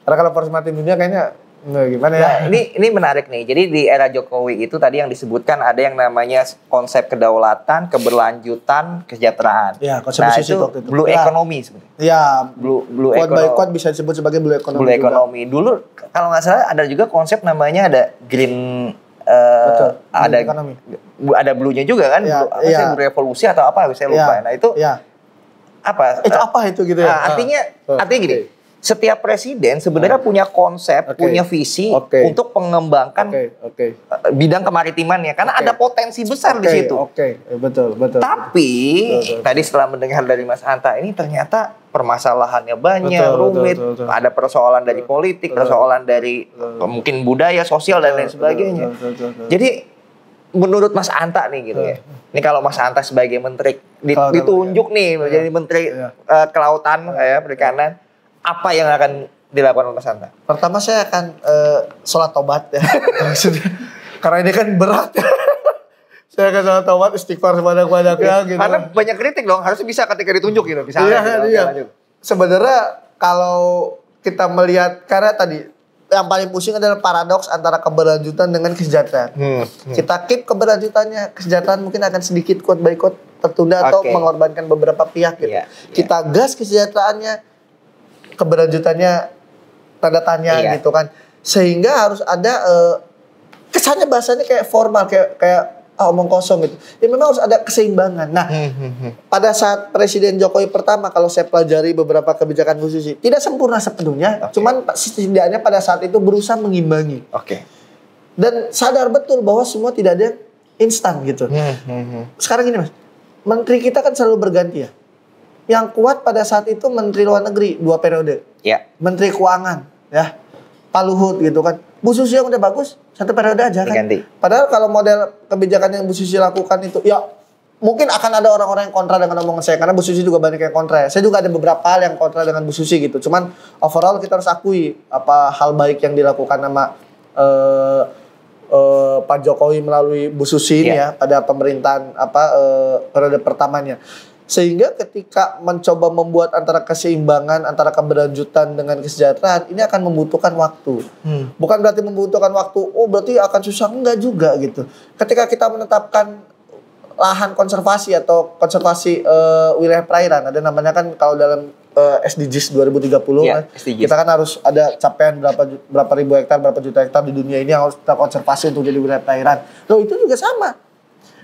Karena kalau poros maritim dunia kayaknya gimana ya. Nah, ini menarik nih. Jadi di era Jokowi itu tadi yang disebutkan ada yang namanya konsep kedaulatan, keberlanjutan, kesejahteraan. Iya, konsep nah, itu blue economy sebenarnya. Iya, blue quote by economy. quote bisa disebut sebagai blue economy. Blue economy. Dulu kalau nggak salah ada juga konsep namanya ada green Betul, ada ekonomi. Ada blue-nya juga kan, Ya, blue revolusi atau apa saya lupa. Ya, nah itu ya. apa? Itu apa itu gitu ya? Artinya gini, setiap presiden sebenarnya punya konsep, punya visi untuk mengembangkan bidang kemaritimannya karena ada potensi besar di situ. Betul. Tapi tadi setelah mendengar dari Mas Hanta ini ternyata permasalahannya banyak, rumit, ada persoalan dari politik, persoalan dari mungkin budaya, sosial dan lain sebagainya. Jadi menurut Mas Hanta nih gitu ya. Ini kalau Mas Hanta sebagai menteri ditunjuk nih menjadi menteri kelautan ya, perikanan, apa yang akan dilakukan oleh Mas Hanta? Pertama saya akan sholat tobat ya. Karena ini kan berat ya. Saya akan sholat tobat, istighfar sebanyak-banyaknya gitu. Karena banyak kritik dong, harusnya bisa ketika ditunjuk gitu. Iya. Sebenarnya kalau kita melihat, karena tadi yang paling pusing adalah paradoks antara keberlanjutan dengan kesejahteraan. Kita keep keberlanjutannya, kesejahteraan mungkin akan sedikit quote by quote tertunda atau mengorbankan beberapa pihak gitu. Kita gas kesejahteraannya, keberlanjutannya tanda tanya gitu kan, sehingga harus ada kesannya bahasanya kayak formal, kayak omong kosong gitu. Ya memang harus ada keseimbangan. Nah, pada saat Presiden Jokowi pertama, kalau saya pelajari beberapa kebijakan Bu Susi, tidak sempurna sepenuhnya, cuman setidaknya pada saat itu berusaha mengimbangi. Dan sadar betul bahwa semua tidak ada instan gitu. Sekarang gini Mas, menteri kita kan selalu berganti ya. Yang kuat pada saat itu Menteri Luar Negeri 2 periode. Menteri Keuangan ya. Pak Luhut gitu kan. Bu Susi yang udah bagus 1 periode aja kan. Diganti. Padahal kalau model kebijakan yang Bu Susi lakukan itu ya mungkin akan ada orang-orang yang kontra dengan omongan saya karena Bu Susi juga banyak yang kontra ya. Saya juga ada beberapa hal yang kontra dengan Bu Susi gitu. Cuman overall kita harus akui apa hal baik yang dilakukan sama Pak Jokowi melalui Bu Susi ini ya pada pemerintahan periode pertamanya. Sehingga ketika mencoba membuat antara keseimbangan antara keberlanjutan dengan kesejahteraan ini akan membutuhkan waktu. Bukan berarti membutuhkan waktu, oh berarti akan susah, enggak juga gitu. Ketika kita menetapkan lahan konservasi atau konservasi wilayah perairan, ada namanya kan kalau dalam SDGs 2030 kan, SDGs. kita kan harus ada capaian berapa ribu hektar, berapa juta hektar di dunia ini yang harus kita konservasi untuk jadi wilayah perairan. Loh itu juga sama.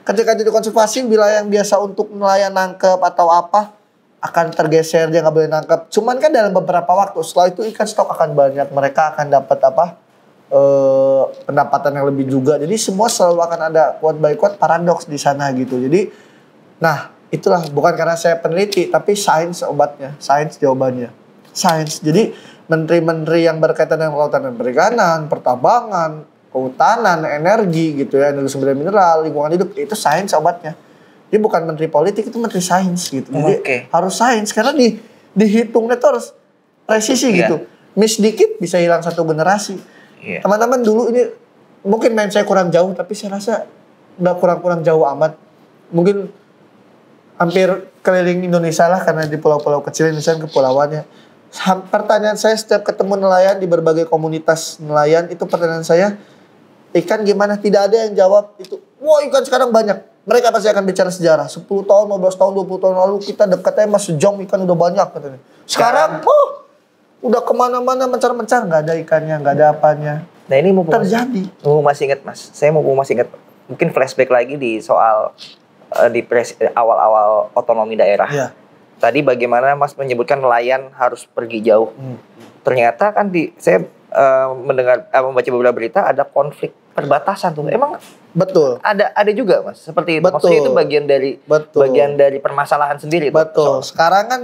Ketika jadi konservasi, wilayah yang biasa untuk nelayan nangkep atau apa akan tergeser, dia nggak boleh nangkep. Cuman kan dalam beberapa waktu setelah itu ikan stok akan banyak, mereka akan dapat pendapatan yang lebih juga. Jadi semua selalu akan ada quote by quote paradoks di sana gitu. Jadi, nah itulah bukan karena saya peneliti, tapi sains obatnya, sains jawabannya, sains. Jadi menteri-menteri yang berkaitan dengan kelautan dan perikanan, pertambangan, kehutanan, energi gitu ya, energi sumber daya mineral, lingkungan hidup, itu sains obatnya. Dia bukan menteri politik, itu menteri sains gitu. Jadi harus sains karena dihitungnya tuh harus presisi gitu. Miss dikit bisa hilang 1 generasi. Teman-teman dulu ini mungkin main saya kurang jauh, tapi saya rasa udah kurang jauh amat. Mungkin hampir keliling Indonesia lah karena di pulau-pulau kecil Indonesia kepulauannya. Pertanyaan saya setiap ketemu nelayan di berbagai komunitas nelayan itu pertanyaan saya, ikan gimana? Tidak ada yang jawab itu. Wah ikan sekarang banyak. Mereka pasti akan bicara sejarah. 10 tahun, 15 tahun, 20 tahun lalu kita dekatnya mas sejam ikan udah banyak katanya. Sekarang udah kemana-mana mencar-mencar, nggak ada ikannya, nggak ada apanya. Nah ini terjadi. Masih ingat Mas. Saya masih ingat. Mungkin flashback lagi di soal di awal-awal otonomi daerah. Tadi bagaimana Mas menyebutkan nelayan harus pergi jauh. Ternyata kan saya membaca beberapa berita ada konflik perbatasan tuh. Emang betul. Ada juga Mas seperti itu. Betul. Maksudnya itu bagian dari permasalahan sendiri. Betul. Sekarang kan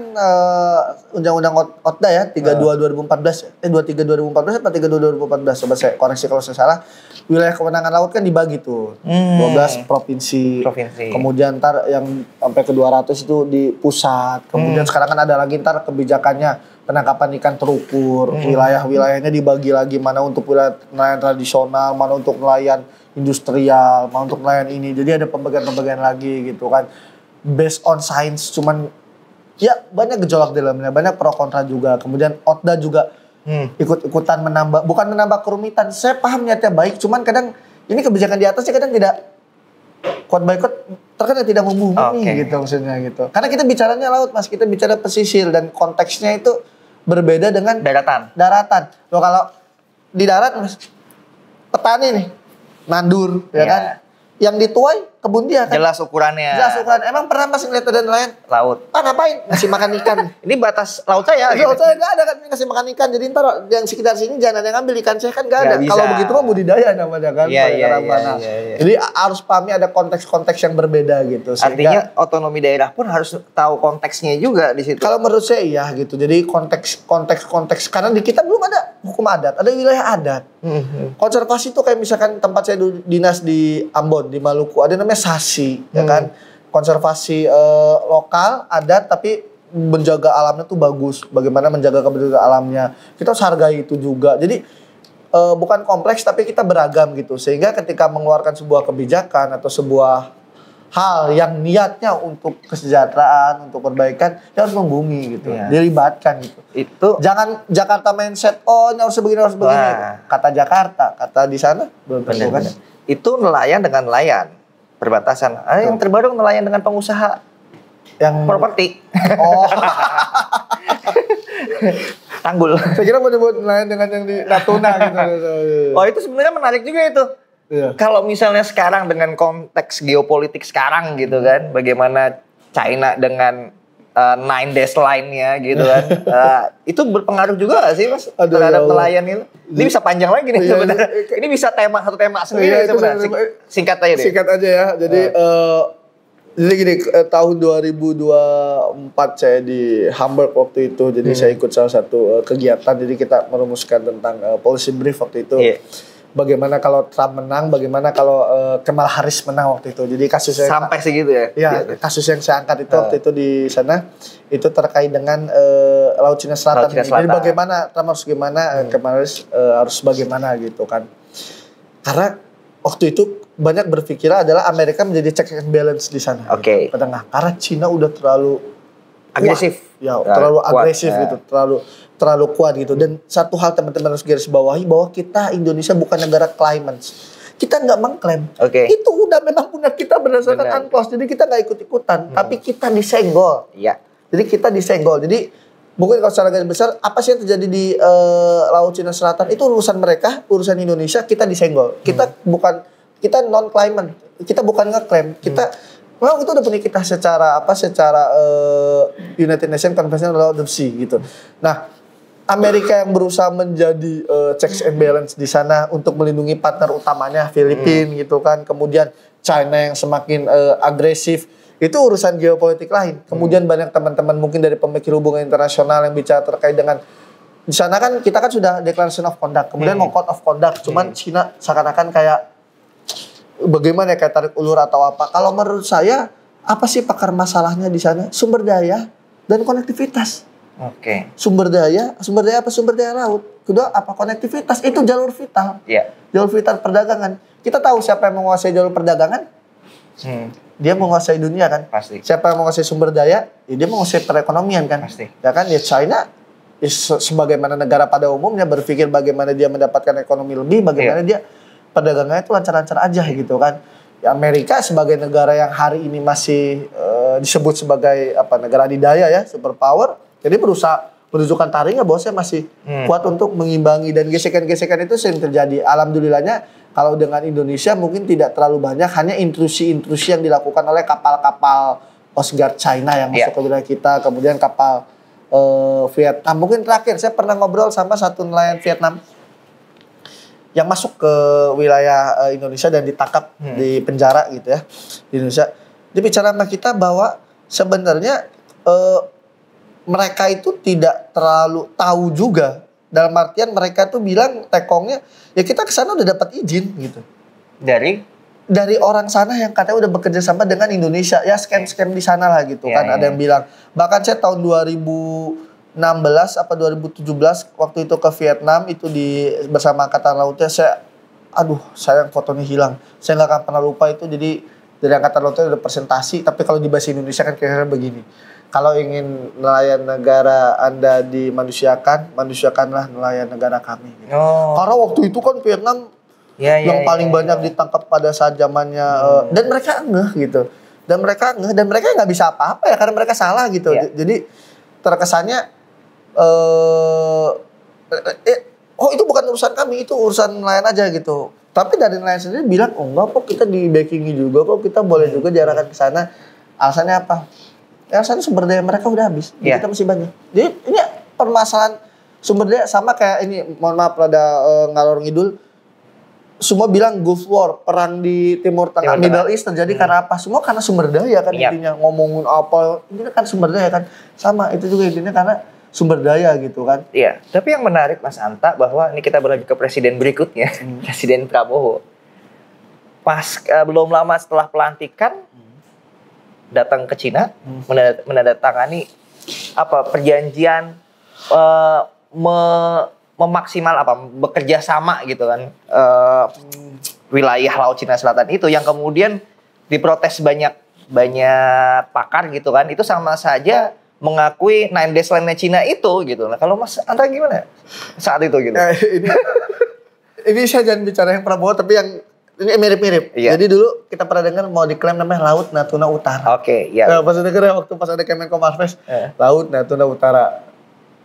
Undang-Undang OTDA ya 32 2014 ya. 23 2014 atau 32 2014. Coba saya koreksi kalau saya salah. Wilayah kewenangan laut kan dibagi tuh. 12 provinsi. Kemudian ntar yang sampai ke 200 itu di pusat. Kemudian sekarang kan ada lagi ntar kebijakannya penangkapan ikan terukur, wilayah-wilayahnya dibagi lagi, mana untuk wilayah nelayan tradisional, mana untuk nelayan industrial, mana untuk nelayan ini. Jadi ada pembagian-pembagian lagi gitu kan. Based on science, cuman ya banyak gejolak di dalamnya, banyak pro kontra juga. Kemudian Otda juga ikut-ikutan bukan menambah kerumitan. Saya paham niatnya baik, cuman kadang ini kebijakan di atasnya kadang tidak quote by quote terkadang tidak membumi gitu maksudnya gitu. Karena kita bicaranya laut Mas, kita bicara pesisir dan konteksnya itu berbeda dengan daratan. Loh kalau di darat Mas, petani nih, nandur ya kan. Yang dituai kebun dia kan. Jelas ukurannya. Emang pernah Mas ngeliat ada nelayan? Laut. Ngapain? Ngasih makan ikan. Ini batas laut saya. Laut saya nggak ada kan ngasih makan ikan. Jadi ntar yang sekitar sini jangan ada yang ngambil ikan saya kan nggak ada. Kalau begitu mah budidaya namanya kan. Iya. Jadi harus pahami ada konteks-konteks yang berbeda gitu. Artinya otonomi daerah pun harus tahu konteksnya juga di situ. Kalau menurut saya iya gitu. Jadi konteks karena di kita belum ada hukum adat, ada wilayah adat. Konservasi itu kayak misalkan tempat saya dinas di Ambon, di Maluku, ada namanya SASI, ya kan? Konservasi lokal, adat, tapi menjaga alamnya tuh bagus. Bagaimana menjaga keberagaman alamnya. Kita harus hargai itu juga. Jadi bukan kompleks, tapi kita beragam gitu. Sehingga ketika mengeluarkan sebuah kebijakan atau sebuah hal yang niatnya untuk kesejahteraan, untuk perbaikan, ya harus membumi gitu, dilibatkan gitu. Itu jangan Jakarta mindset, ini harus begini. Kata Jakarta, kata di sana belum tentu kan. Itu nelayan dengan nelayan perbatasan. Yang terbaru nelayan dengan pengusaha yang properti. Tanggul. Saya kira mau dibuat nelayan dengan yang di Natuna gitu. Itu sebenarnya menarik juga itu. Iya. Kalau misalnya sekarang dengan konteks geopolitik sekarang gitu kan, bagaimana China dengan 9 dash line-nya gitu kan, itu berpengaruh juga gak sih Mas terhadap nelayan itu? Ini bisa panjang lagi nih sebenarnya. Ini bisa satu tema sendiri sebenarnya. Singkat aja deh. Singkat aja ya. Jadi gini, tahun 2024 saya di Hamburg waktu itu. Jadi saya ikut salah satu kegiatan. Jadi kita merumuskan tentang policy brief waktu itu. Bagaimana kalau Trump menang, bagaimana kalau Kamala Harris menang waktu itu. Jadi kasus yang sampai segitu ya. Iya, kasus yang saya angkat itu waktu itu di sana itu terkait dengan Laut Cina Selatan. Jadi bagaimana Trump harus gimana, Kamala Harris harus bagaimana gitu kan. Karena waktu itu banyak berpikir adalah Amerika menjadi check and balance di sana. Gitu, ke tengah. Karena Cina udah terlalu agresif. Ya, terlalu agresif gitu, terlalu kuat gitu. Dan satu hal teman-teman harus garis bawahi bahwa kita Indonesia bukan negara claimants. Kita nggak mengklaim. Itu udah memang punya kita berdasarkan UNCLOS. Jadi kita nggak ikut-ikutan, tapi kita disenggol. Jadi kita disenggol. Jadi mungkin kalau secara garis besar apa sih yang terjadi di Laut Cina Selatan itu urusan mereka, urusan Indonesia, kita disenggol. Kita non claimant. Kita bukan ngeklaim. Memang itu udah punya kita secara United Nations Convention on Law of the Sea gitu. Nah, Amerika yang berusaha menjadi checks and balance di sana untuk melindungi partner utamanya Filipina gitu kan. Kemudian China yang semakin agresif. Itu urusan geopolitik lain. Kemudian banyak teman-teman mungkin dari pemikir hubungan internasional yang bicara terkait dengan di sana kan kita kan sudah Declaration of Conduct. Kemudian mau Code of Conduct. Cuman China seakan-akan kayak bagaimana ya, kayak tarik ulur atau apa. Kalau menurut saya, apa sih pakar masalahnya di sana? Sumber daya dan konektivitas. Sumber daya apa? Sumber daya laut. Kedua, apa? Konektivitas. Itu jalur vital. Jalur vital perdagangan. Kita tahu siapa yang menguasai jalur perdagangan? Dia menguasai dunia kan? Pasti. Siapa yang menguasai sumber daya? Ya, dia menguasai perekonomian kan? Pasti. Ya kan? Ya China sebagaimana negara pada umumnya berpikir bagaimana dia mendapatkan ekonomi lebih, bagaimana dia perdagangannya itu lancar-lancar aja gitu kan. Ya, Amerika sebagai negara yang hari ini masih disebut sebagai negara adidaya ya, superpower. Jadi berusaha menunjukkan taringnya bahwa saya masih kuat untuk mengimbangi, dan gesekan-gesekan itu sering terjadi. Alhamdulillahnya kalau dengan Indonesia mungkin tidak terlalu banyak, hanya intrusi-intrusi yang dilakukan oleh kapal-kapal Coast Guard China yang masuk ke wilayah kita, kemudian kapal Vietnam. Mungkin terakhir saya pernah ngobrol sama satu nelayan Vietnam yang masuk ke wilayah Indonesia dan ditangkap di penjara gitu ya di Indonesia. Dia bicara sama kita bahwa sebenarnya mereka itu tidak terlalu tahu juga, dalam artian mereka tuh bilang tekongnya ya kita kesana udah dapat izin gitu dari orang sana yang katanya udah bekerja sama dengan Indonesia ya, scam di sana lah gitu kan. Ada yang bilang bahkan saya tahun 2017 2016 apa 2017 waktu itu ke Vietnam itu bersama Angkatan Lautnya. Sayang fotonya hilang. Saya nggak akan pernah lupa itu. Jadi dari Angkatan Lautnya udah presentasi, tapi kalau di bahasa Indonesia kan kira-kira begini. Kalau ingin nelayan negara Anda manusiakanlah nelayan negara kami. Gitu. Karena waktu itu kan Vietnam yang paling banyak ditangkap pada saat zamannya dan mereka ngeh gitu. Dan mereka nggak bisa apa-apa ya karena mereka salah gitu. Jadi terkesannya itu bukan urusan kami, itu urusan nelayan aja gitu. Tapi dari nelayan sendiri bilang, enggak kok, kita di backingi juga kok, kita boleh juga diarahkan ke sana. Alasannya apa? Alasannya sumber daya mereka udah habis, kita masih banyak. Jadi ini permasalahan sumber daya sama kayak ini, mohon maaf rada ngalor ngidul. Semua bilang Gulf War, perang di Timur Tengah, Middle East terjadi karena apa? Semua karena sumber daya kan intinya. Ngomongin apa, ini kan sumber daya kan. Sama, itu juga intinya karena sumber daya gitu kan. Iya, tapi yang menarik Mas Anta bahwa ini kita berlanjut ke presiden berikutnya, Presiden Prabowo. Pas belum lama setelah pelantikan datang ke Cina, menandatangani perjanjian memaksimal bekerja sama gitu kan, wilayah Laut Cina Selatan itu yang kemudian diprotes banyak pakar gitu kan. Itu sama saja mengakui 9 days line-nya Cina itu gitu. Nah, kalau Mas Anta gimana saat itu gitu? Ini saya jangan bicara yang Prabowo, tapi yang ini mirip-mirip. Iya. Jadi dulu kita pernah dengar mau diklaim namanya Laut Natuna Utara. Oke, iya. Nah, pas dengar waktu pas ada Kemenko Marves, Laut Natuna Utara.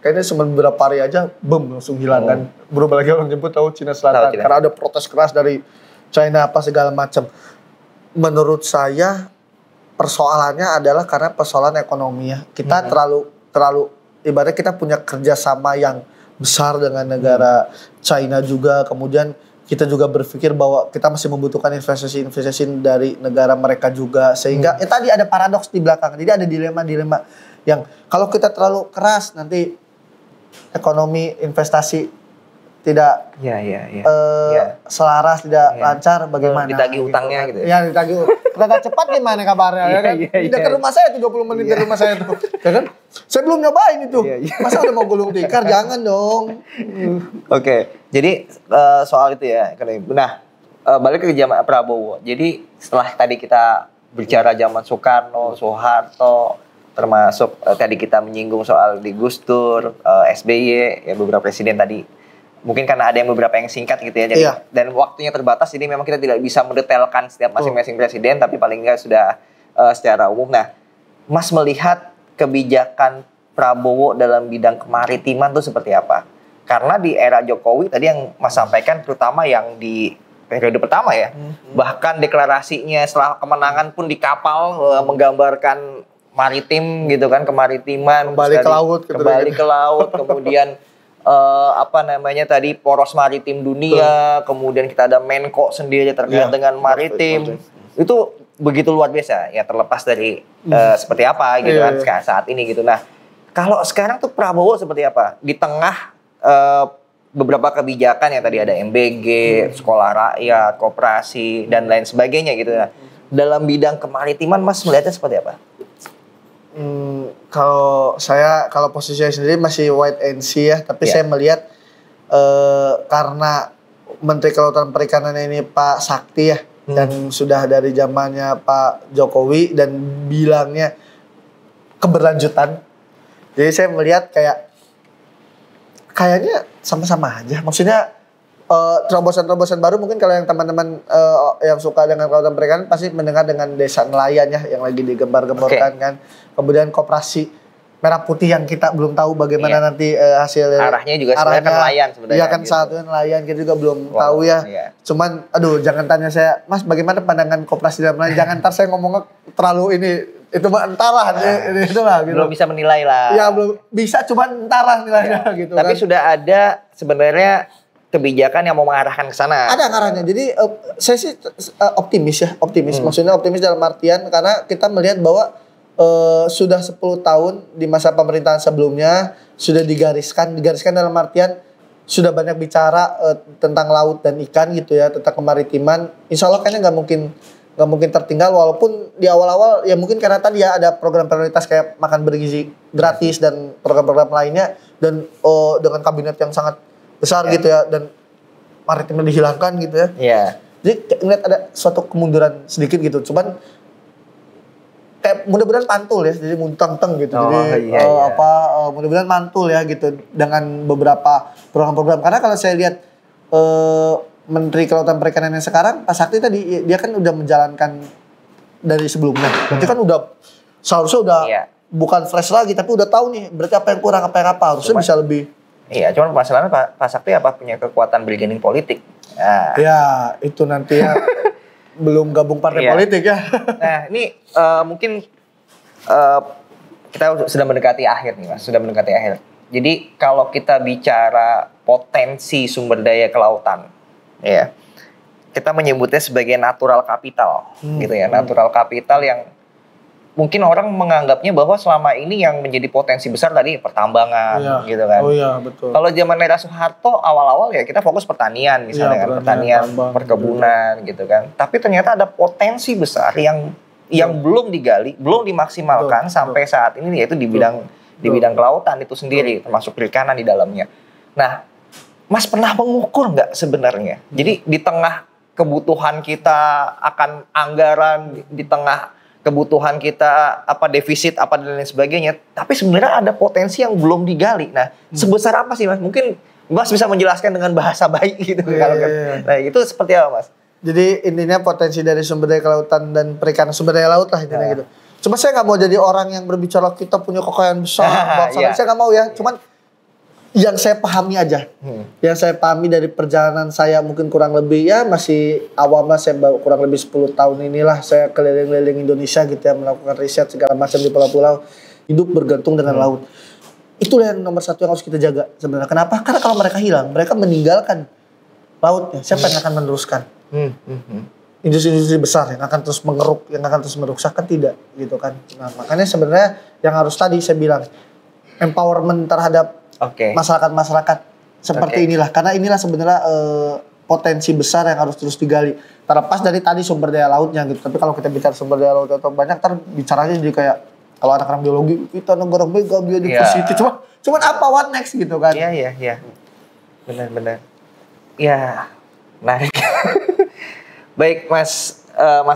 Kayaknya cuma beberapa hari aja, langsung hilang kan. Berubah lagi orang nyebut Laut Cina Selatan. Karena ada protes keras dari China apa segala macam. Menurut saya persoalannya adalah karena persoalan ekonomi ya. Kita terlalu ibaratnya kita punya kerjasama yang besar dengan negara China juga. Kemudian kita juga berpikir bahwa kita masih membutuhkan investasi dari negara mereka juga. Sehingga tadi ada paradoks di belakang. Jadi ada dilema-dilema yang kalau kita terlalu keras nanti ekonomi investasi tidak selaras, tidak lancar, bagaimana? Ditagih utangnya gitu. Ya ditagih. Kereta cepat gimana kabarnya ya kan? Tidak ke rumah saya tuh 20 menit dari rumah saya tuh. Ya kan? Saya belum nyobain itu. Masa udah mau gulung tikar? Jangan dong. Oke. Jadi soal itu ya. Nah, balik ke zaman Prabowo. Jadi setelah tadi kita bicara zaman Soekarno, Soeharto, termasuk tadi kita menyinggung soal di Gus Dur, SBY, ya beberapa presiden tadi. Mungkin karena ada yang beberapa yang singkat gitu ya, jadi dan waktunya terbatas, jadi memang kita tidak bisa mendetailkan setiap masing-masing presiden, tapi paling nggak sudah secara umum. Nah, Mas melihat kebijakan Prabowo dalam bidang kemaritiman itu seperti apa? Karena di era Jokowi tadi yang Mas sampaikan, terutama yang di periode pertama ya, bahkan deklarasinya setelah kemenangan pun di kapal menggambarkan maritim gitu kan, kemaritiman, kembali ke laut, kemudian tadi poros maritim dunia, kemudian kita ada Menko sendiri terkait dengan maritim. Itu begitu luar biasa ya, terlepas dari seperti apa gitu kan saat ini gitu. Nah, kalau sekarang tuh Prabowo seperti apa di tengah beberapa kebijakan yang tadi ada MBG, sekolah rakyat, koperasi dan lain sebagainya gitu. Nah, dalam bidang kemaritiman Mas melihatnya seperti apa? Kalau posisi saya sendiri masih wait and see ya, tapi saya melihat karena Menteri Kelautan Perikanan ini Pak Sakti ya, dan sudah dari zamannya Pak Jokowi dan bilangnya keberlanjutan. Jadi saya melihat kayaknya sama-sama aja. Maksudnya terobosan-terobosan baru mungkin kalau yang teman-teman yang suka dengan kelautan perikanan pasti mendengar dengan desa nelayan ya yang lagi digembar-gemborkan kan. Kemudian koperasi merah putih yang kita belum tahu bagaimana nanti hasilnya. Arahnya juga sebenarnya kan nelayan sebenarnya. Iya kan gitu. Satunya nelayan kita juga belum tahu ya. Cuman jangan tanya saya, Mas bagaimana pandangan koperasi dan nelayan? Jangan ntar saya ngomongnya terlalu ini. Itu mah entarlah itulah gitu. Belum bisa menilai lah. Ya belum bisa, cuman entarlah nilainya gitu. Tapi kan sudah ada sebenarnya kebijakan yang mau mengarahkan ke sana. Ada arahnya. Jadi saya sih optimis. Maksudnya optimis dalam artian karena kita melihat bahwa sudah 10 tahun di masa pemerintahan sebelumnya sudah digariskan dalam artian sudah banyak bicara tentang laut dan ikan gitu ya, tentang kemaritiman. Insya Allah kayaknya nggak nggak mungkin tertinggal, walaupun di awal-awal ya mungkin karena tadi ya ada program prioritas kayak makan bergizi gratis dan program-program lainnya, dan dengan kabinet yang sangat besar gitu ya, dan maritimnya dihilangkan gitu ya. Iya. Jadi ngeliat ada suatu kemunduran sedikit gitu, cuman kayak mudah-mudahan mantul ya, jadi muntang-teng gitu. Jadi mudah-mudahan mantul ya gitu dengan beberapa program-program. Karena kalau saya lihat Menteri Kelautan Perikanan yang sekarang, Pak Sakti tadi, dia kan udah menjalankan dari sebelumnya. Berarti kan udah seharusnya udah bukan fresh lagi, tapi udah tahu nih berarti apa yang kurang, apa yang apa. Harusnya bisa lebih. Iya, cuman masalahnya Pak Sakti punya kekuatan bargaining politik. Nah. Ya, itu nanti ya belum gabung partai politik ya. Nah, ini mungkin kita sudah mendekati akhir nih, Mas. Sudah mendekati akhir. Jadi kalau kita bicara potensi sumber daya kelautan, ya, kita menyebutnya sebagai natural capital, gitu ya. Natural capital yang mungkin orang menganggapnya bahwa selama ini yang menjadi potensi besar tadi pertambangan, gitu kan. Oh iya, betul. Kalau zaman era Soeharto awal-awal ya kita fokus pertanian misalnya kan, pertanian, perkebunan, gitu kan. Tapi ternyata ada potensi besar yang belum digali, belum dimaksimalkan sampai saat ini, yaitu di bidang kelautan itu sendiri, termasuk perikanan di dalamnya. Nah, Mas pernah mengukur nggak sebenarnya? Jadi di tengah kebutuhan kita akan anggaran, di tengah kebutuhan kita defisit dan lain sebagainya, tapi sebenarnya ada potensi yang belum digali. Nah, sebesar apa sih, Mas? Mungkin Mas bisa menjelaskan dengan bahasa baik gitu. Nah, itu seperti apa, Mas? Jadi intinya potensi dari sumber daya kelautan dan perikanan, sumber daya laut lah intinya gitu. Cuma saya nggak mau jadi orang yang berbicara kita punya kekayaan besar, saya nggak mau ya. Cuman yang saya pahami aja, yang saya pahami dari perjalanan saya mungkin kurang lebih ya masih awam lah, saya kurang lebih 10 tahun inilah saya keliling-keliling Indonesia gitu ya, melakukan riset segala macam di pulau-pulau, hidup bergantung dengan laut. Itulah yang nomor satu yang harus kita jaga sebenarnya. Kenapa? Karena kalau mereka hilang, mereka meninggalkan lautnya, siapa yang akan meneruskan? Industri-industri besar yang akan terus mengeruk, yang akan terus merusak, kan tidak gitu kan. Nah, makanya sebenarnya yang harus tadi saya bilang empowerment terhadap masyarakat-masyarakat seperti inilah, karena inilah sebenarnya potensi besar yang harus terus digali. Terlepas dari tadi sumber daya lautnya gitu, tapi kalau kita bicara sumber daya laut atau banyak, bicaranya jadi kayak kalau anak-anak biologi kita negara mega biodiversity, cuman apa what next gitu kan? Iya, benar. Ya, menarik. Baik, Mas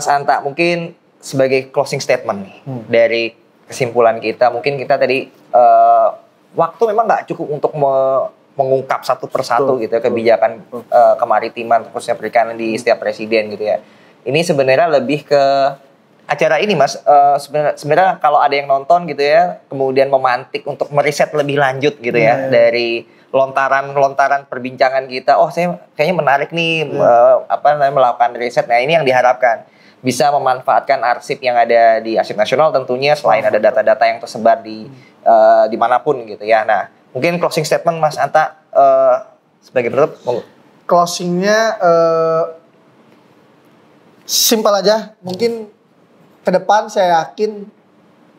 Anta, mungkin sebagai closing statement nih dari kesimpulan kita, mungkin kita tadi waktu memang nggak cukup untuk mengungkap satu persatu gitu ya, kebijakan kemaritiman khususnya perikanan di setiap presiden gitu ya. Ini sebenarnya lebih ke acara ini, Mas. Sebenarnya kalau ada yang nonton gitu ya, kemudian memantik untuk meriset lebih lanjut gitu ya, dari lontaran perbincangan kita. Oh, saya kayaknya menarik nih melakukan riset. Nah, ini yang diharapkan bisa memanfaatkan arsip yang ada di Arsip Nasional tentunya, selain ada data-data yang tersebar di dimanapun gitu ya. Nah, mungkin closing statement Mas Anta sebagai penutup. Closingnya simpel aja. Mungkin ke depan saya yakin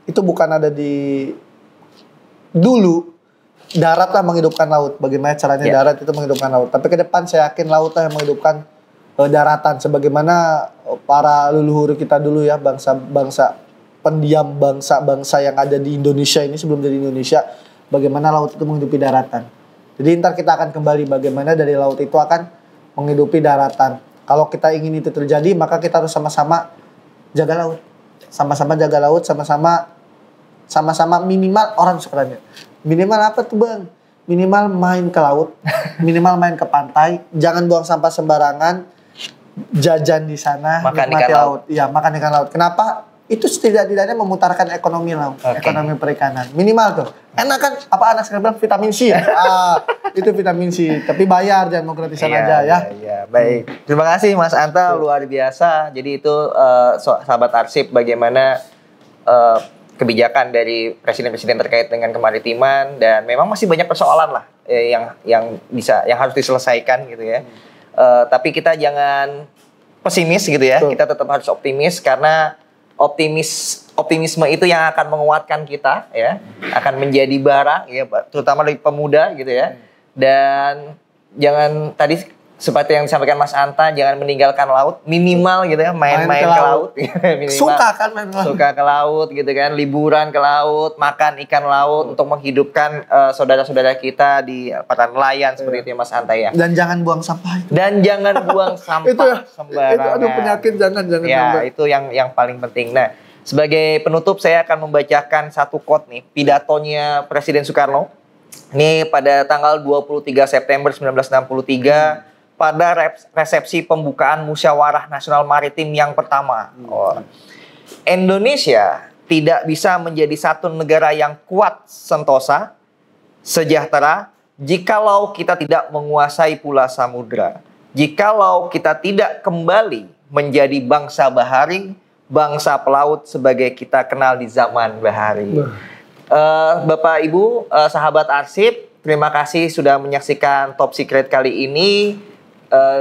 itu bukan ada di dulu darat lah menghidupkan laut. Bagaimana caranya darat itu menghidupkan laut. Tapi ke depan saya yakin laut lah yang menghidupkan daratan. Sebagaimana para leluhur kita dulu ya, bangsa-bangsa pendiam, bangsa-bangsa yang ada di Indonesia ini sebelum jadi Indonesia, bagaimana laut itu menghidupi daratan. Jadi ntar kita akan kembali bagaimana dari laut itu akan menghidupi daratan. Kalau kita ingin itu terjadi, maka kita harus sama-sama jaga laut. Sama-sama jaga laut, sama-sama minimal orang sebenarnya. Minimal apa tuh, Bang? Minimal main ke laut, minimal main ke pantai, jangan buang sampah sembarangan, jajan di sana, makan nikmati ikan laut. Iya, makan ikan laut. Kenapa? Itu setidak-tidaknya memutarkan ekonomi laut, ekonomi perikanan. Minimal tuh. Enak kan? Apa anak sekarang bilang vitamin C ya? Itu vitamin C. Tapi bayar, jangan mau gratisan aja ya. Iya, baik. Terima kasih Mas Anta, luar biasa. Jadi itu sahabat arsip bagaimana kebijakan dari presiden-presiden terkait dengan kemaritiman, dan memang masih banyak persoalan lah yang harus diselesaikan gitu ya. Tapi kita jangan pesimis gitu ya. Kita tetap harus optimis, karena optimisme itu yang akan menguatkan kita ya, akan menjadi bara ya, terutama dari pemuda gitu ya. Dan jangan, tadi seperti yang disampaikan Mas Anta, jangan meninggalkan laut, minimal gitu ya, main-main ke laut. Minimal. Suka kan main laut. Suka ke laut gitu kan, liburan ke laut, makan ikan laut untuk menghidupkan saudara-saudara kita di para nelayan seperti itu ya Mas Anta ya. Dan jangan buang sampah itu. Dan jangan buang sampah Itu ya, sembarangan. itu aduh penyakit jangan Ya, sampai. itu yang paling penting. Nah, sebagai penutup saya akan membacakan satu quote nih, pidatonya Presiden Soekarno. Ini pada tanggal 23 September 1963 pada resepsi pembukaan Musyawarah Nasional Maritim yang pertama. Indonesia tidak bisa menjadi satu negara yang kuat sentosa, sejahtera, jikalau kita tidak menguasai pula samudra. Jikalau kita tidak kembali menjadi bangsa bahari, bangsa pelaut sebagai kita kenal di zaman bahari. Bapak Ibu, sahabat arsip, terima kasih sudah menyaksikan Top Secret kali ini.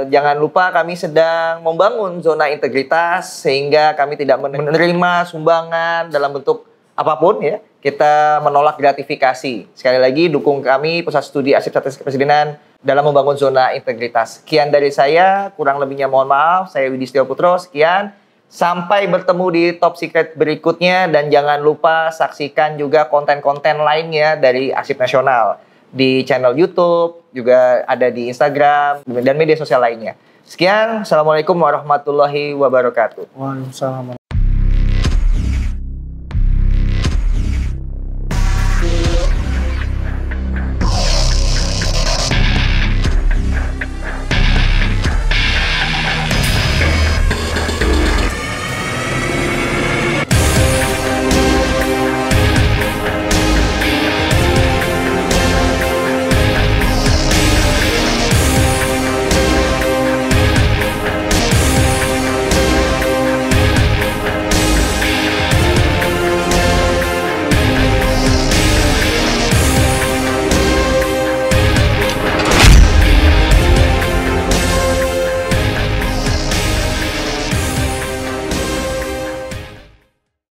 Jangan lupa kami sedang membangun zona integritas sehingga kami tidak menerima sumbangan dalam bentuk apapun ya. Kita menolak gratifikasi. Sekali lagi dukung kami Pusat Studi Arsip Statistik Kepresidenan dalam membangun zona integritas. Sekian dari saya, kurang lebihnya mohon maaf. Saya Widi Setio Putro, sekian. Sampai bertemu di Top Secret berikutnya dan jangan lupa saksikan juga konten-konten lainnya dari Arsip Nasional di channel YouTube, juga ada di Instagram dan media sosial lainnya. Sekian, Assalamualaikum warahmatullahi wabarakatuh. Waalaikumsalam.